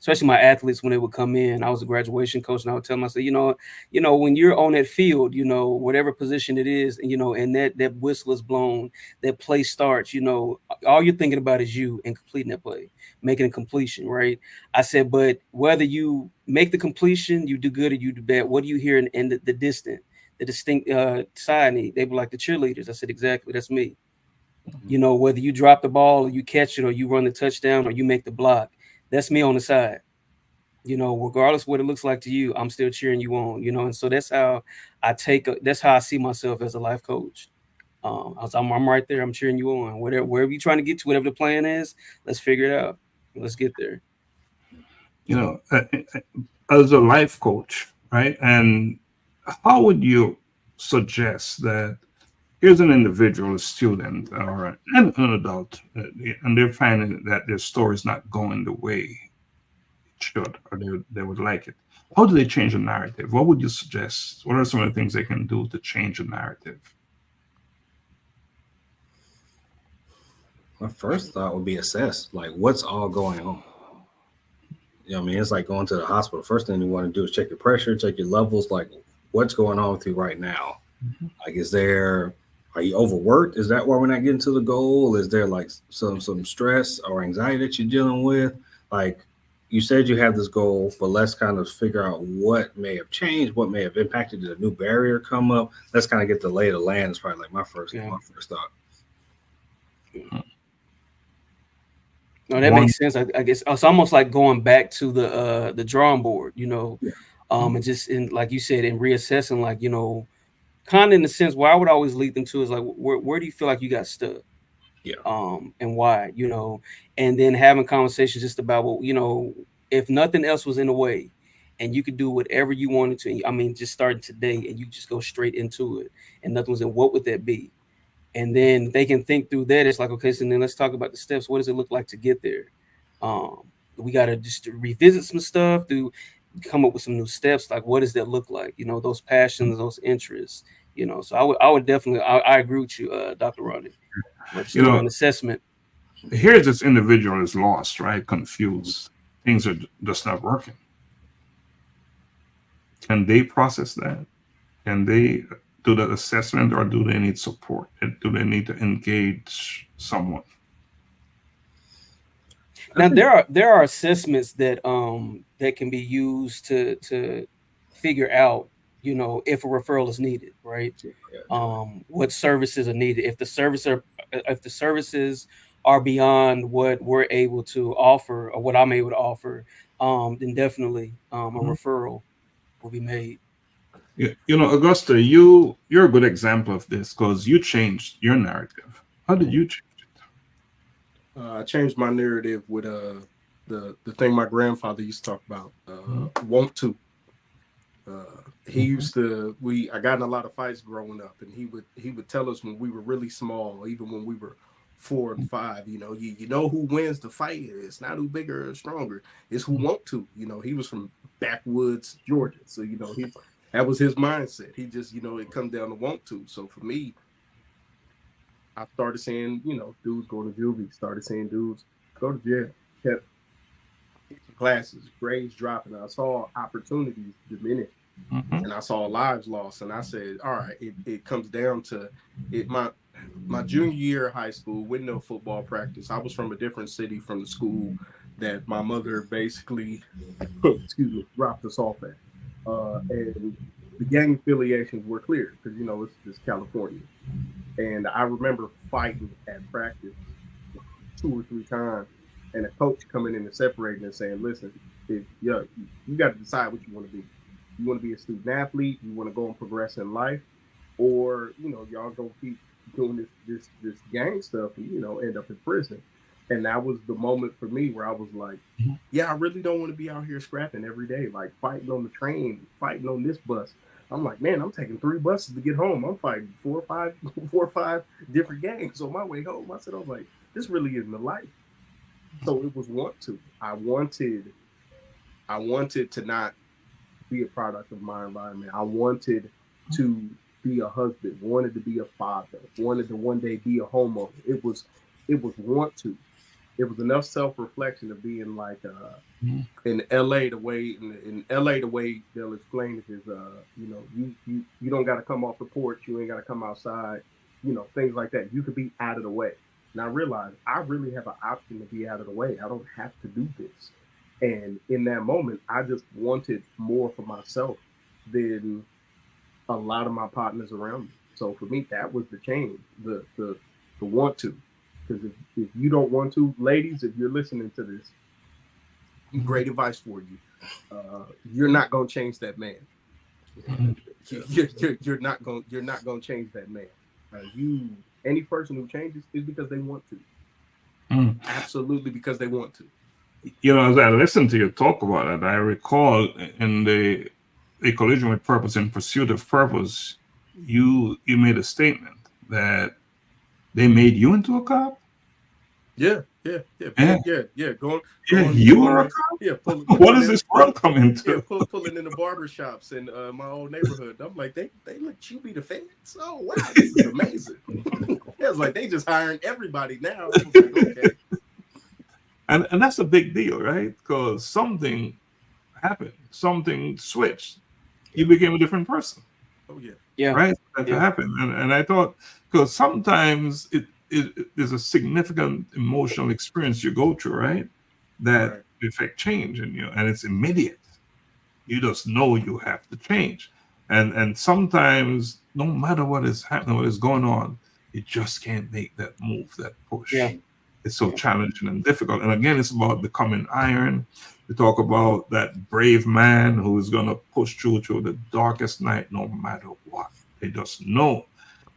especially my athletes when they would come in, I was a graduation coach, and I would tell them, I say, when you're on that field, whatever position it is, and that whistle is blown, that play starts, all you're thinking about is you and completing that play, making a completion, right? I said, but whether you make the completion, you do good or you do bad, what do you hear in the distant, the distinct side? They were like the cheerleaders. I said, exactly, that's me. Whether you drop the ball or you catch it or you run the touchdown or you make the block, that's me on the side. Regardless of what it looks like to you, I'm still cheering you on, and so that's how that's how I see myself as a life coach. I'm right there. I'm cheering you on. Wherever you're trying to get to, whatever the plan is, let's figure it out. Let's get there. As a life coach, right? And how would you suggest that here's an individual, a student, or an adult, and they're finding that their story is not going the way it should, or they would like it. How do they change the narrative? What would you suggest? What are some of the things they can do to change the narrative? My first thought would be assess, like what's all going on. You know what I mean? It's like going to the hospital. First thing you want to do is check your pressure, check your levels, like what's going on with you right now. Like, are you overworked? Is that why we're not getting to the goal? Is there like some stress or anxiety that you're dealing with? Like you said you have this goal, but let's kind of figure out what may have changed, what may have impacted. Did a new barrier come up? Let's kind of get the lay of the land. Is probably like my first thought. No, that makes sense. I guess it's almost like going back to the drawing board, you know, and just in, like you said, in reassessing, like, you know, kind of in the sense where I would always lead them to is like, where do you feel like you got stuck? Yeah. And why, you know, and then having conversations just about, well, you know, if nothing else was in the way and you could do whatever you wanted to, I mean, just starting today and you just go straight into it and nothing was in, what would that be? And then they can think through that. It's like, okay, so then let's talk about the steps. What does it look like to get there? We got to just revisit some stuff, to come up with some new steps. Like, what does that look like? You know, those passions, those interests, you know. So I would definitely, I agree with you, Dr. Ronnie. You know, an assessment. Here's this individual is lost, right? Confused. Things are just not working. Can they process that? Can they do that assessment, or do they need support? Do they need to engage someone? Now there are assessments that that can be used to figure out, you know, if a referral is needed, right? What services are needed. If the services are beyond what we're able to offer or what I'm able to offer, then definitely a referral will be made. You know, Augusta, you're a good example of this because you changed your narrative. How did you change it? I changed my narrative with the thing my grandfather used to talk about, want to. He used to. I got in a lot of fights growing up, and he would tell us when we were really small, even when we were 4 and 5. You know, you know who wins the fight. It's not who bigger or stronger. It's who want to. You know, he was from backwoods Georgia, so you know that was his mindset. He just, you know, it comes down to want to. So for me, I started seeing, you know, dudes go to juvie, started seeing dudes go to jail, kept classes, grades dropping. I saw opportunities diminish, and I saw lives lost. And I said, all right, it comes down to it. My junior year of high school, with no football practice, I was from a different city from the school that my mother basically, dropped us off at. And the gang affiliations were clear because, you know, it's just California. And I remember fighting at practice 2 or 3 times, and a coach coming in and separating and saying, listen, you got to decide what you want to be. You want to be a student athlete, you want to go and progress in life, or, you know, y'all gonna keep doing this gang stuff and, you know, end up in prison. And that was the moment for me where I was like, yeah, I really don't want to be out here scrapping every day, like fighting on the train, fighting on this bus. I'm like, man, I'm taking 3 buses to get home. I'm fighting 4 or 5 different gangs on my way home. I was like, this really isn't the life. So it was want to. I wanted to not be a product of my environment. I wanted to be a husband, wanted to be a father, wanted to one day be a homeowner. It was want to. It was enough self-reflection of being like in LA, the way they'll explain it is you know, you don't got to come off the porch, you ain't got to come outside, you know, things like that. You could be out of the way. And I realized I really have an option to be out of the way. I don't have to do this. And in that moment, I just wanted more for myself than a lot of my partners around me. So for me, that was the change, the want to. Because if you don't want to, ladies, if you're listening to this, great advice for you. You're not gonna change that man. You're not gonna change that man. Any person who changes is because they want to. Absolutely, because they want to. You know, as I listened to you talk about it, I recall in the A Collision with Purpose, in Pursuit of Purpose, you made a statement that they made you into a cop? Yeah. Going you were a cop? Yeah. What does this world come into? Yeah, pulling in the barbershops in my old neighborhood. I'm like, they let you be the feds? Oh, wow, this is amazing. There's was like, they just hiring everybody now. I was like, okay. And that's a big deal, right? Because something happened, something switched. You became a different person. Oh yeah. Yeah. Right? That happened. And I thought, because sometimes it is a significant emotional experience you go through, right? That affect change in you, and it's immediate. You just know you have to change. And sometimes, no matter what is happening, what is going on, you just can't make that move, that push. Yeah. It's so challenging and difficult. And again, it's about becoming iron. We talk about that brave man who is going to push through the darkest night, no matter what. They just know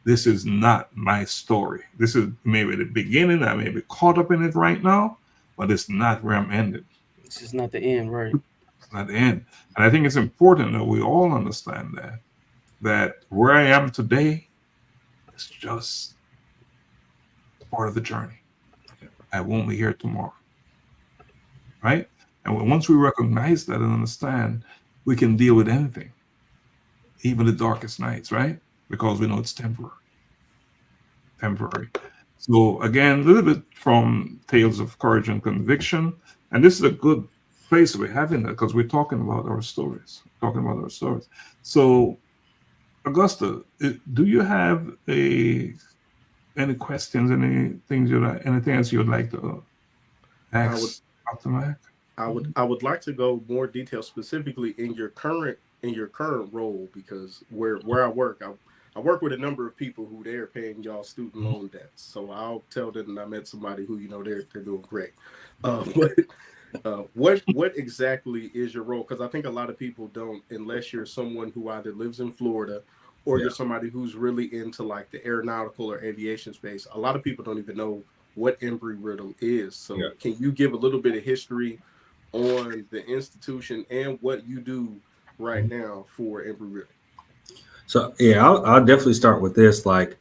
this is not my story. This is maybe the beginning. I may be caught up in it right now, but it's not where I'm ending. This is not the end, right? It's not the end. And I think it's important that we all understand that where I am today is just part of the journey. I won't be here tomorrow. Right? And once we recognize that and understand, we can deal with anything, even the darkest nights, right? Because we know it's temporary. So again, a little bit from Tales of Courage and Conviction. And this is a good place we're having that because we're talking about our stories. So, Augusta, do you have any questions, anything else you would like to ask Dr. Mack? I would like to go more detail specifically in your current role, because where I work, I work with a number of people who they're paying y'all student loan debts. So I'll tell them that I met somebody who they're doing great. What exactly is your role? Because I think a lot of people don't, unless you're someone who either lives in Florida or you're somebody who's really into like the aeronautical or aviation space. A lot of people don't even know what Embry-Riddle is. So can you give a little bit of history on the institution and what you do right now for Embry-Riddle? So I'll definitely start with this. Like,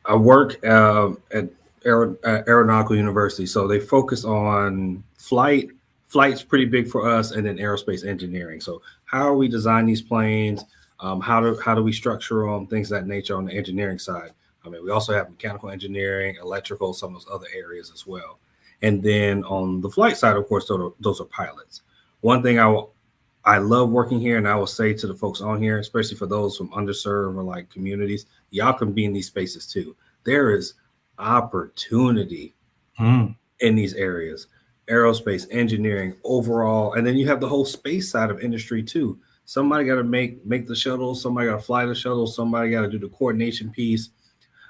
I work at Aeronautical University, so they focus on flight. Flight's pretty big for us, and then aerospace engineering. So how are we design these planes? How do we structure them? Things of that nature on the engineering side. I mean, we also have mechanical engineering, electrical, some of those other areas as well. And then on the flight side, of course, those are pilots. One thing I love working here, and I will say to the folks on here, especially for those from underserved or like communities, y'all can be in these spaces too. There is opportunity in these areas, aerospace, engineering, overall, and then you have the whole space side of industry too. Somebody got to make the shuttle, somebody got to fly the shuttle, somebody got to do the coordination piece.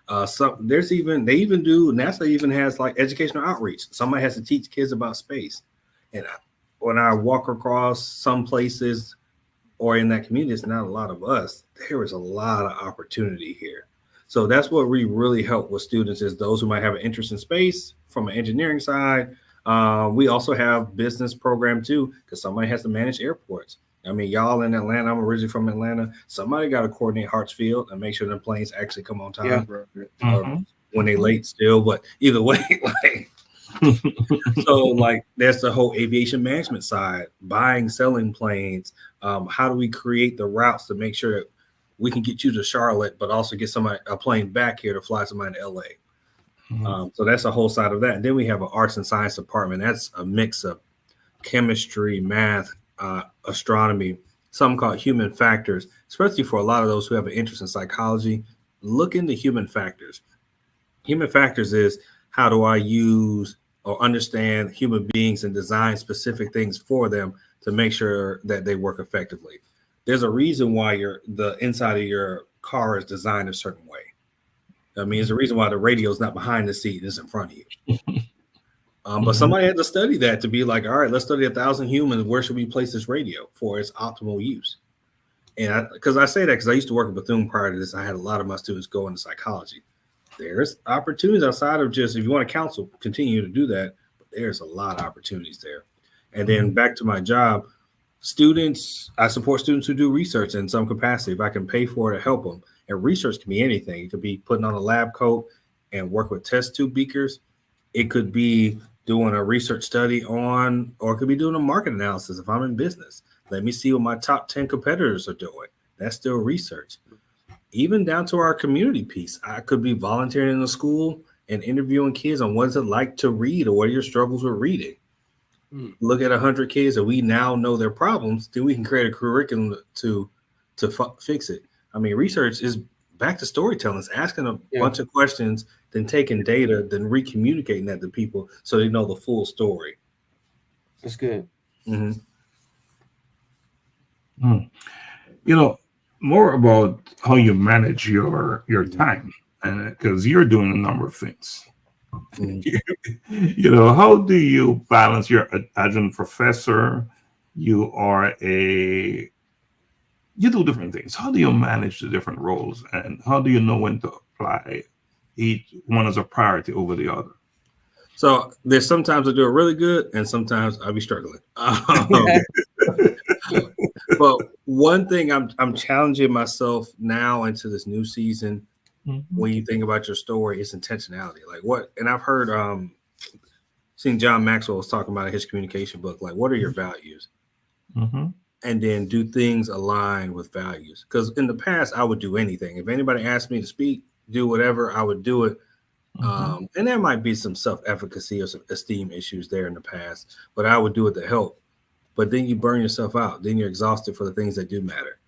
NASA even has like educational outreach. Somebody has to teach kids about space. And when I walk across some places or in that community, it's not a lot of us. There is a lot of opportunity here. So that's what we really help with students, is those who might have an interest in space from an engineering side. We also have business program too, because somebody has to manage airports. I mean, y'all in Atlanta, I'm originally from Atlanta. Somebody got to coordinate Hartsfield and make sure the planes actually come on time. When they late still, but either way, like, so like that's the whole aviation management side, buying, selling planes. How do we create the routes to make sure that we can get you to Charlotte, but also get a plane back here to fly somebody to LA? So that's a whole side of that. And then we have an arts and science department. That's a mix of chemistry, math, astronomy, something called human factors, especially for a lot of those who have an interest in psychology. Look into human factors. Human factors is, how do I use or understand human beings and design specific things for them to make sure that they work effectively. There's a reason why the inside of your car is designed a certain way. I mean, there's a reason why the radio is not behind the seat, it's in front of you. But somebody had to study that to be like, all right, let's study 1,000 humans. Where should we place this radio for its optimal use? And because I say that because I used to work at Bethune prior to this, I had a lot of my students go into psychology. There's opportunities outside of just, if you want to counsel, continue to do that. But there's a lot of opportunities there. And then back to my job, I support students who do research in some capacity. If I can pay for it to help them. And research can be anything. It could be putting on a lab coat and work with test tube beakers. It could be doing a research study on, or it could be doing a market analysis if I'm in business. Let me see what my top 10 competitors are doing. That's still research. even down to our community piece. I could be volunteering in a school and interviewing kids on what is it like to read or what are your struggles with reading. Look at 100 kids and we now know their problems, then we can create a curriculum to fix it. I mean, research is back to storytelling. It's asking a bunch of questions, then taking data, then recommunicating that to people so they know the full story. That's good. You know, more about how you manage your time, because you're doing a number of things. You know, how do you balance your adjunct professor? You do different things. How do you manage the different roles, and how do you know when to apply each one as a priority over the other? So there's sometimes I do it really good, and sometimes I'll be struggling. But one thing I'm challenging myself now into this new season. When you think about your story, it's intentionality. Like what? And I've heard, seen John Maxwell was talking about in his communication book. Like, what are your values? And then do things align with values. Because in the past, I would do anything. If anybody asked me to speak, do whatever, I would do it. And there might be some self-efficacy or some esteem issues there in the past, but I would do it to help. But then you burn yourself out. Then you're exhausted for the things that do matter.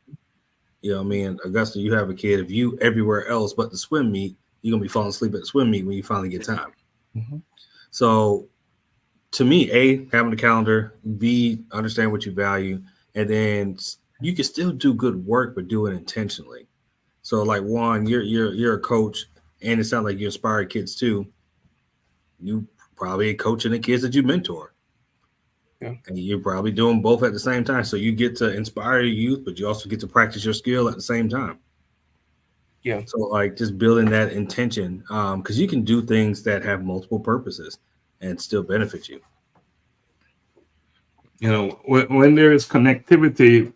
You know what I mean? Augusta, you have a kid. If you everywhere else but the swim meet, you're going to be falling asleep at the swim meet when you finally get time. So to me, A, having a calendar, B, understand what you value, and then you can still do good work, but do it intentionally. So like Juan, you're a coach, and it sounds like you inspire kids too. You probably coaching the kids that you mentor. And you're probably doing both at the same time. So you get to inspire your youth, but you also get to practice your skill at the same time. So like just building that intention, because you can do things that have multiple purposes and still benefit you. You know, when there is connectivity,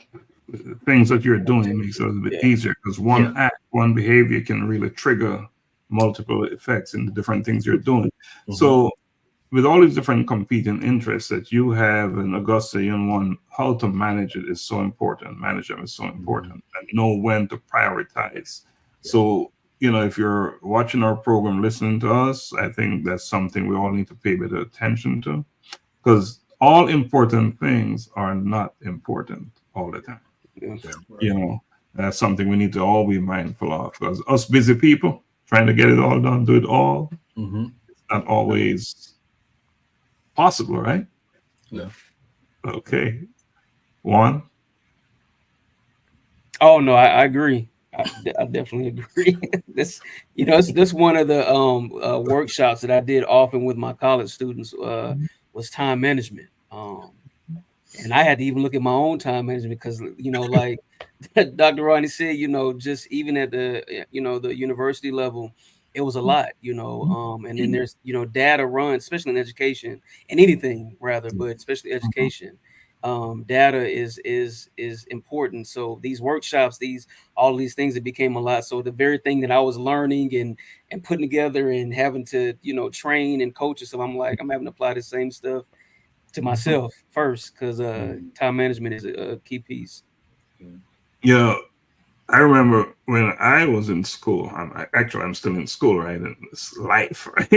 things that you're doing makes it a little bit easier, because one act, one behavior can really trigger multiple effects in the different things you're doing. So with all these different competing interests that you have in Augusta and One, how to manage it is so important. Manage them is so important, and know when to prioritize. So, you know, if you're watching our program, listening to us, I think that's something we all need to pay a bit of attention to, because all important things are not important all the time. You know, that's something we need to all be mindful of, because us busy people trying to get it all done, do it all, it's not always possible, right? Okay. Juan? Oh no, I agree. I definitely agree. This, you know, this one of the workshops that I did often with my college students was time management. And I had to even look at my own time management, because, you know, like Dr. Ronnie said, you know, just even at the, you know, the university level, it was a lot, you know, and then there's, you know, data runs, especially in education and anything rather, but especially education. Data is important. So these workshops, all these things, it became a lot. So the very thing that I was learning and putting together and having to, you know, train and coach, so I'm like, I'm having to apply the same stuff to myself first, because time management is a key piece. Yeah, I remember when I was in school. I'm still in school, right? And it's life, right?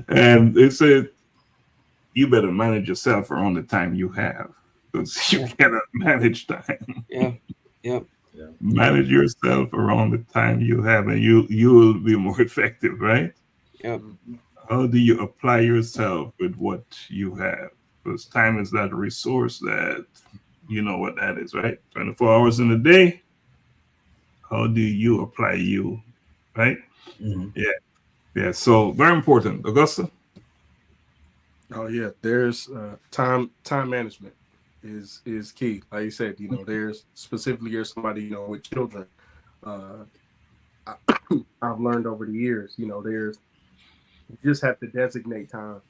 And they said, you better manage yourself around the time you have, because you cannot manage time. Manage yourself around the time you have, and you will be more effective, right? How do you apply yourself with what you have? Because time is that resource that, you know what that is, right? 24 hours in a day. How do you apply you, right? Yeah. So very important. Augusta? Oh yeah, there's time management is key. Like you said, you know, there's specifically you're somebody, you know, with children. I've learned over the years, you know, you just have to designate time,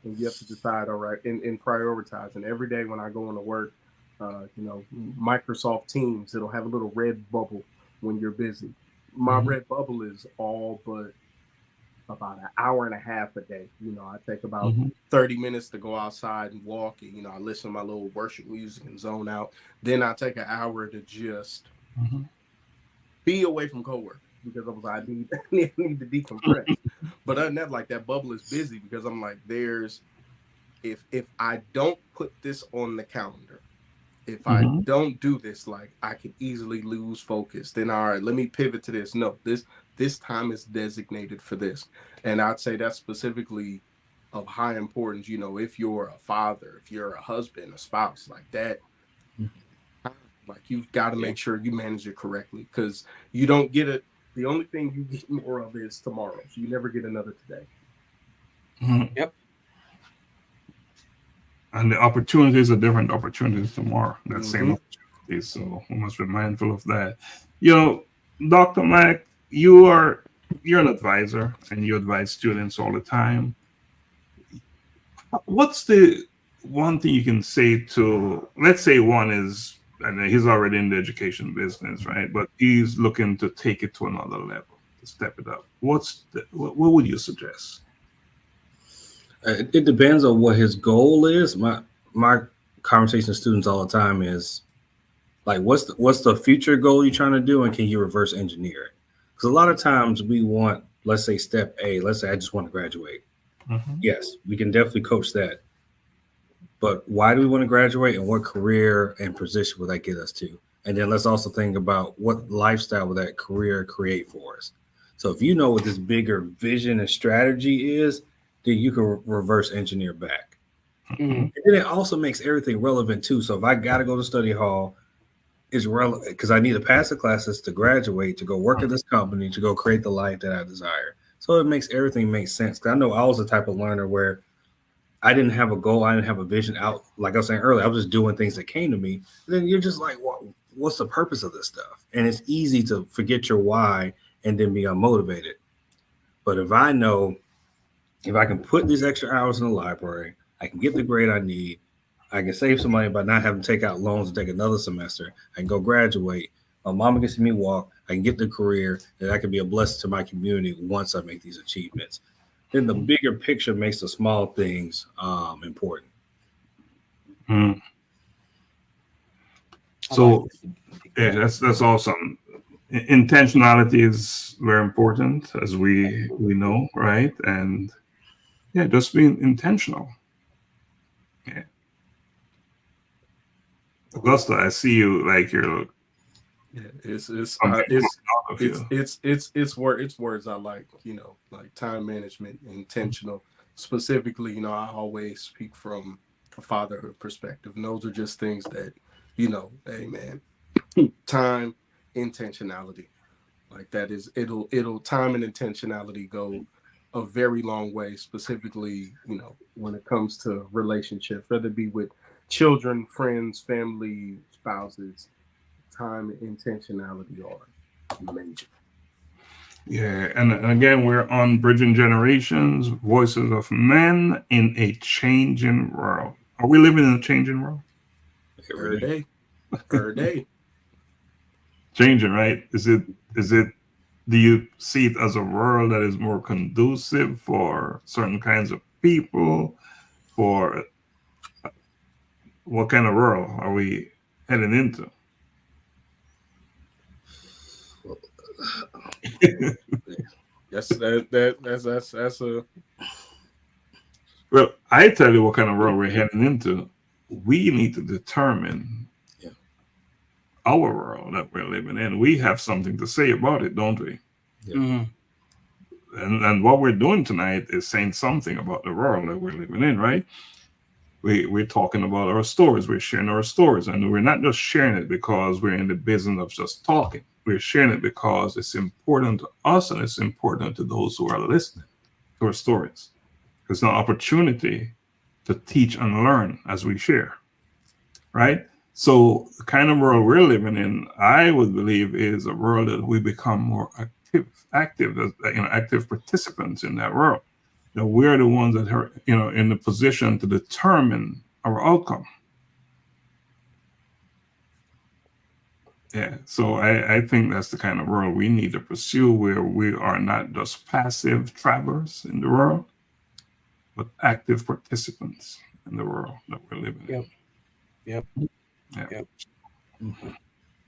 and you have to decide, all right, and prioritize. And every day when I go into work, you know, Microsoft Teams, it'll have a little red bubble when you're busy. My red bubble is all but about an hour and a half a day. You know, I take about 30 minutes to go outside and walk, and, you know, I listen to my little worship music and zone out. Then I take an hour to just be away from coworkers because I was like, I need to decompress. But other than that, like that bubble is busy because I'm like, if I don't put this on the calendar, if I don't do this, like I could easily lose focus. Then all right, let me pivot to this. No, this time is designated for this. And I'd say that's specifically of high importance, if you're a father, if you're a husband, a spouse, like that, like you've got to make sure you manage it correctly, because you don't get it. The only thing you get more of is tomorrow. So you never get another today. Yep. And the opportunities are different opportunities tomorrow. That same opportunity. So we must be mindful of that. Dr. Mack, you're an advisor and you advise students all the time. What's the one thing you can say to, let's say one is, and he's already in the education business, right? But he's looking to take it to another level, to step it up. What would you suggest? It depends on what his goal is. My conversation with students all the time is like, what's the future goal you're trying to do, and can you reverse engineer it? Because a lot of times we want, let's say step A, let's say I just want to graduate. Yes, we can definitely coach that. But why do we want to graduate, and what career and position will that get us to? And then let's also think about what lifestyle will that career create for us. So if you know what this bigger vision and strategy is, then you can reverse engineer back. And then it also makes everything relevant too. So if I got to go to study hall, it's relevant because I need to pass the classes to graduate, to go work at this company, to go create the life that I desire. So it makes everything make sense. Because I know I was the type of learner where I didn't have a goal. I didn't have a vision out. Like I was saying earlier, I was just doing things that came to me. And then you're just like, what's the purpose of this stuff? And it's easy to forget your why and then be unmotivated. But if I know, if I can put these extra hours in the library, I can get the grade I need, I can save some money by not having to take out loans and take another semester. I can go graduate. My mama can see me walk. I can get the career, and I can be a blessing to my community once I make these achievements. Then the bigger picture makes the small things important. So, yeah, that's awesome. Intentionality is very important, as we know, right? And yeah, just being intentional. Yeah. Augusta, I see you like you're. Yeah, it's words I like, like time management, intentional. Specifically, I always speak from a fatherhood perspective. And those are just things that, hey man, time, intentionality. Like that is it'll time and intentionality go a very long way, specifically, when it comes to relationships, whether it be with children, friends, family, spouses. Time and intentionality are major. Yeah, and again, we're on Bridging Generations, Voices of Men in a Changing World. Are we living in a changing world? Every day. Changing, right? Is it? Do you see it as a world that is more conducive for certain kinds of people? For what kind of world are we heading into? That's a. Well, I tell you what kind of world we're heading into. We need to determine our world that we're living in. We have something to say about it, don't we? And what we're doing tonight is saying something about the world that we're living in, right? We're talking about our stories. We're sharing our stories, and we're not just sharing it because we're in the business of just talking. We're sharing it because it's important to us, and it's important to those who are listening to our stories. It's an opportunity to teach and learn as we share, right? So the kind of world we're living in, I would believe, is a world that we become more active participants in that world. We're the ones that are, in the position to determine our outcome. Yeah, so I think that's the kind of world we need to pursue, where we are not just passive travelers in the world, but active participants in the world that we're living in. Yep. Yeah.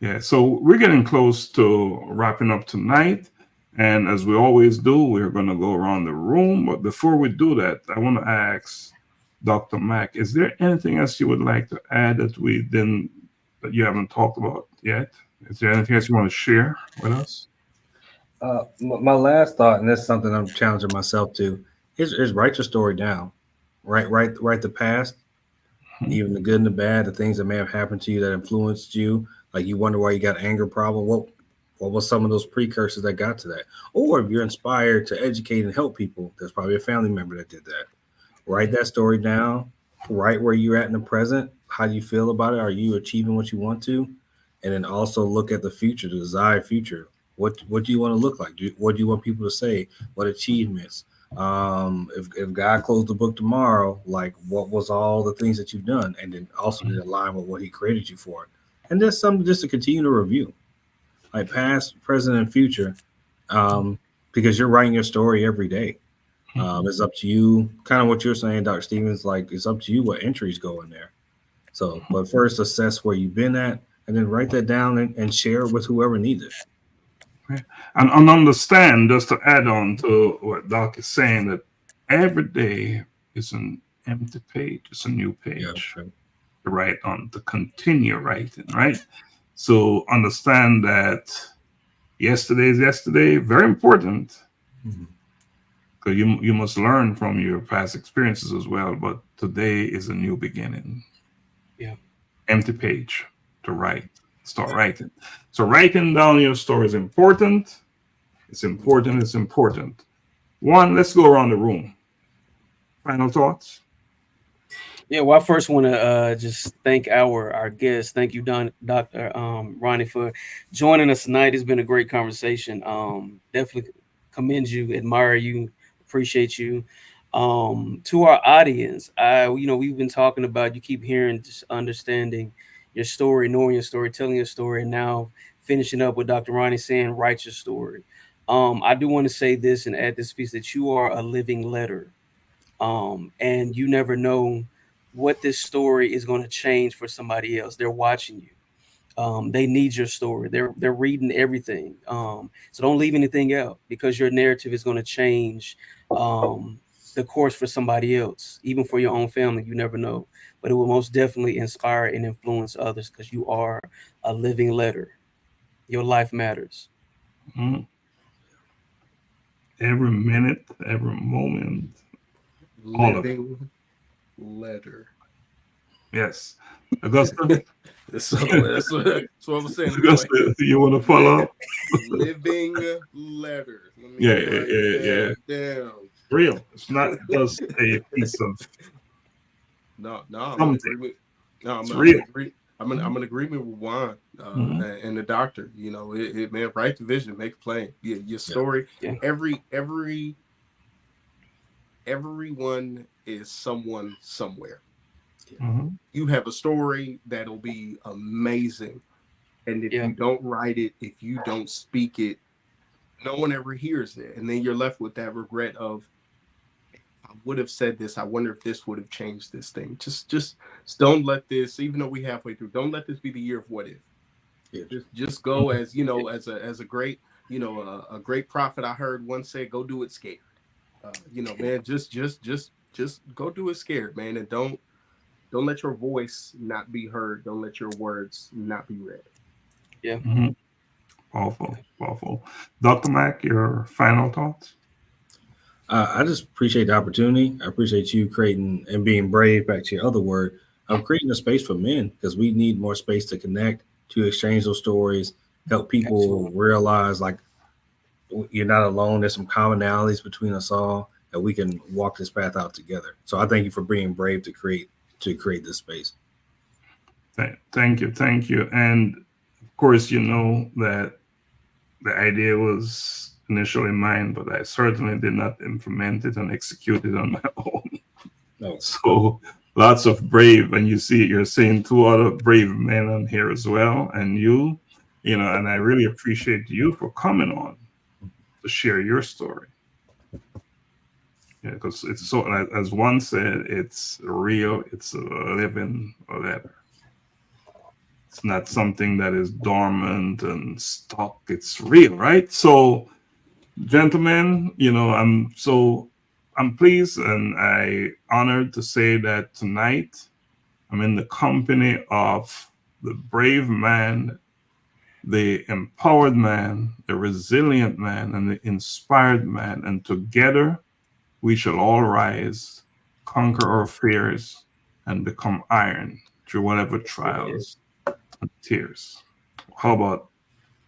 Yeah, so we're getting close to wrapping up tonight. And as we always do, we're going to go around the room. But before we do that, I want to ask Dr. Mack, is there anything else you would like to add that that you haven't talked about yet? Is there anything else you want to share with us? My last thought, and that's something I'm challenging myself to, is write your story down. Write the past, even the good and the bad, the things that may have happened to you that influenced you. Like you wonder why you got an anger problem. What was some of those precursors that got to that? Or if you're inspired to educate and help people, there's probably a family member that did that. Write that story down. Write where you're at in the present. How do you feel about it? Are you achieving what you want to? And then also look at the future, the desired future. What do you want to look like? What do you want people to say? What achievements? If God closed the book tomorrow, like what was all the things that you've done, and then also did it align with what He created you for, and there's something just to continue to review, like past, present, and future, because you're writing your story every day. It's up to you, kind of what you're saying, Dr. Stevens. Like it's up to you what entries go in there. So, but first assess where you've been at, and then write that down and share it with whoever needs it. And understand, just to add on to what Doc is saying, that every day is an empty page, it's a new page Yeah, to write on, to continue writing, right? So understand that yesterday is yesterday, very important, because you must learn from your past experiences as well, but today is a new beginning. Yeah. Empty page to write. Start writing. So writing down your story is important. It's important. It's important. Juan, let's go around the room. Final thoughts? Yeah, well, I first want to just thank our guest. Thank you, Dr. Ronnie, for joining us tonight. It's been a great conversation. Definitely commend you, admire you, appreciate you. To our audience, we've been talking about, you keep hearing, just understanding your story, knowing your story, telling your story, and now finishing up with Dr. Ronnie saying, write your story. I do want to say this and add this piece, that you are a living letter. And you never know what this story is going to change for somebody else. They're watching you. They need your story. They're reading everything. So don't leave anything out, because your narrative is going to change the course for somebody else, even for your own family. You never know, but it will most definitely inspire and influence others, because you are a living letter. Your life matters. Mm-hmm. Every minute, every moment. Living letter. Yes. Augusta? That's what I'm saying. Augusta, do you want to follow up? Living letter. Yeah. Damn. Real. It's not just a piece of No, I'm something. in agreement. No, It's real. I'm in agreement with Juan and the doctor. You know, man, write the vision, make it plain. Your story. Yeah. Everyone is someone somewhere. Mm-hmm. You have a story that'll be amazing, and if you don't write it, if you don't speak it, no one ever hears it, and then you're left with that regret of, I would have said this. I wonder if this would have changed this thing. Just don't let this, even though we halfway through, don't let this be the year of what if. Yeah. Just go, as you know, as a great, a great prophet I heard once say, go do it scared. Man, just go do it scared, man, and don't let your voice not be heard. Don't let your words not be read. Yeah. Mm-hmm. Powerful. Dr. Mack, your final thoughts? I just appreciate the opportunity. I appreciate you creating and being brave, back to your other word, of creating a space for men, because we need more space to connect, to exchange those stories, help people realize like you're not alone. There's some commonalities between us all, and we can walk this path out together. So I thank you for being brave to create this space. Thank you. And of course, you know that the idea was initially mine, but I certainly did not implement it and execute it on my own. No. So lots of brave, and you're seeing two other brave men on here as well, and and I really appreciate you for coming on to share your story. Yeah, because it's so, as one said, it's real, it's a living letter. It's not something that is dormant and stuck. It's real, right? So, gentlemen, I'm pleased and I honored to say that tonight I'm in the company of the brave man, the empowered man, the resilient man, and the inspired man. And together we shall all rise, conquer our fears, and become iron through whatever trials and tears. How about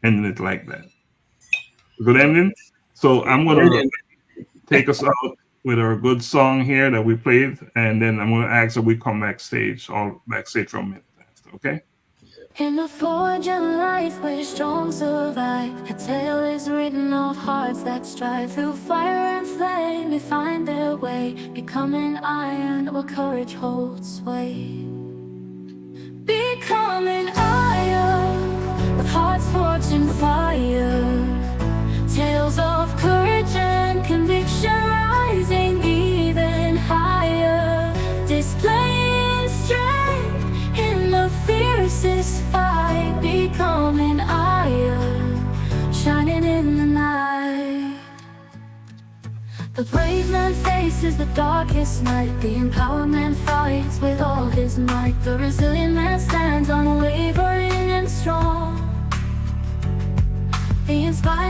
ending it like that? Good ending. So I'm going to take us out with our good song here that we played, and then I'm going to ask that we come backstage for a minute after, okay? In the forge of life where strong survive, a tale is written of hearts that strive. Through fire and flame they find their way, becoming iron where courage holds sway. Becoming iron with hearts forged in fire, tales of courage and conviction rising even higher, displaying strength in the fiercest fight. Becoming iron, shining in the night. The brave man faces the darkest night. The empowered man fights with all his might. The resilient man stands unwavering and strong. The inspired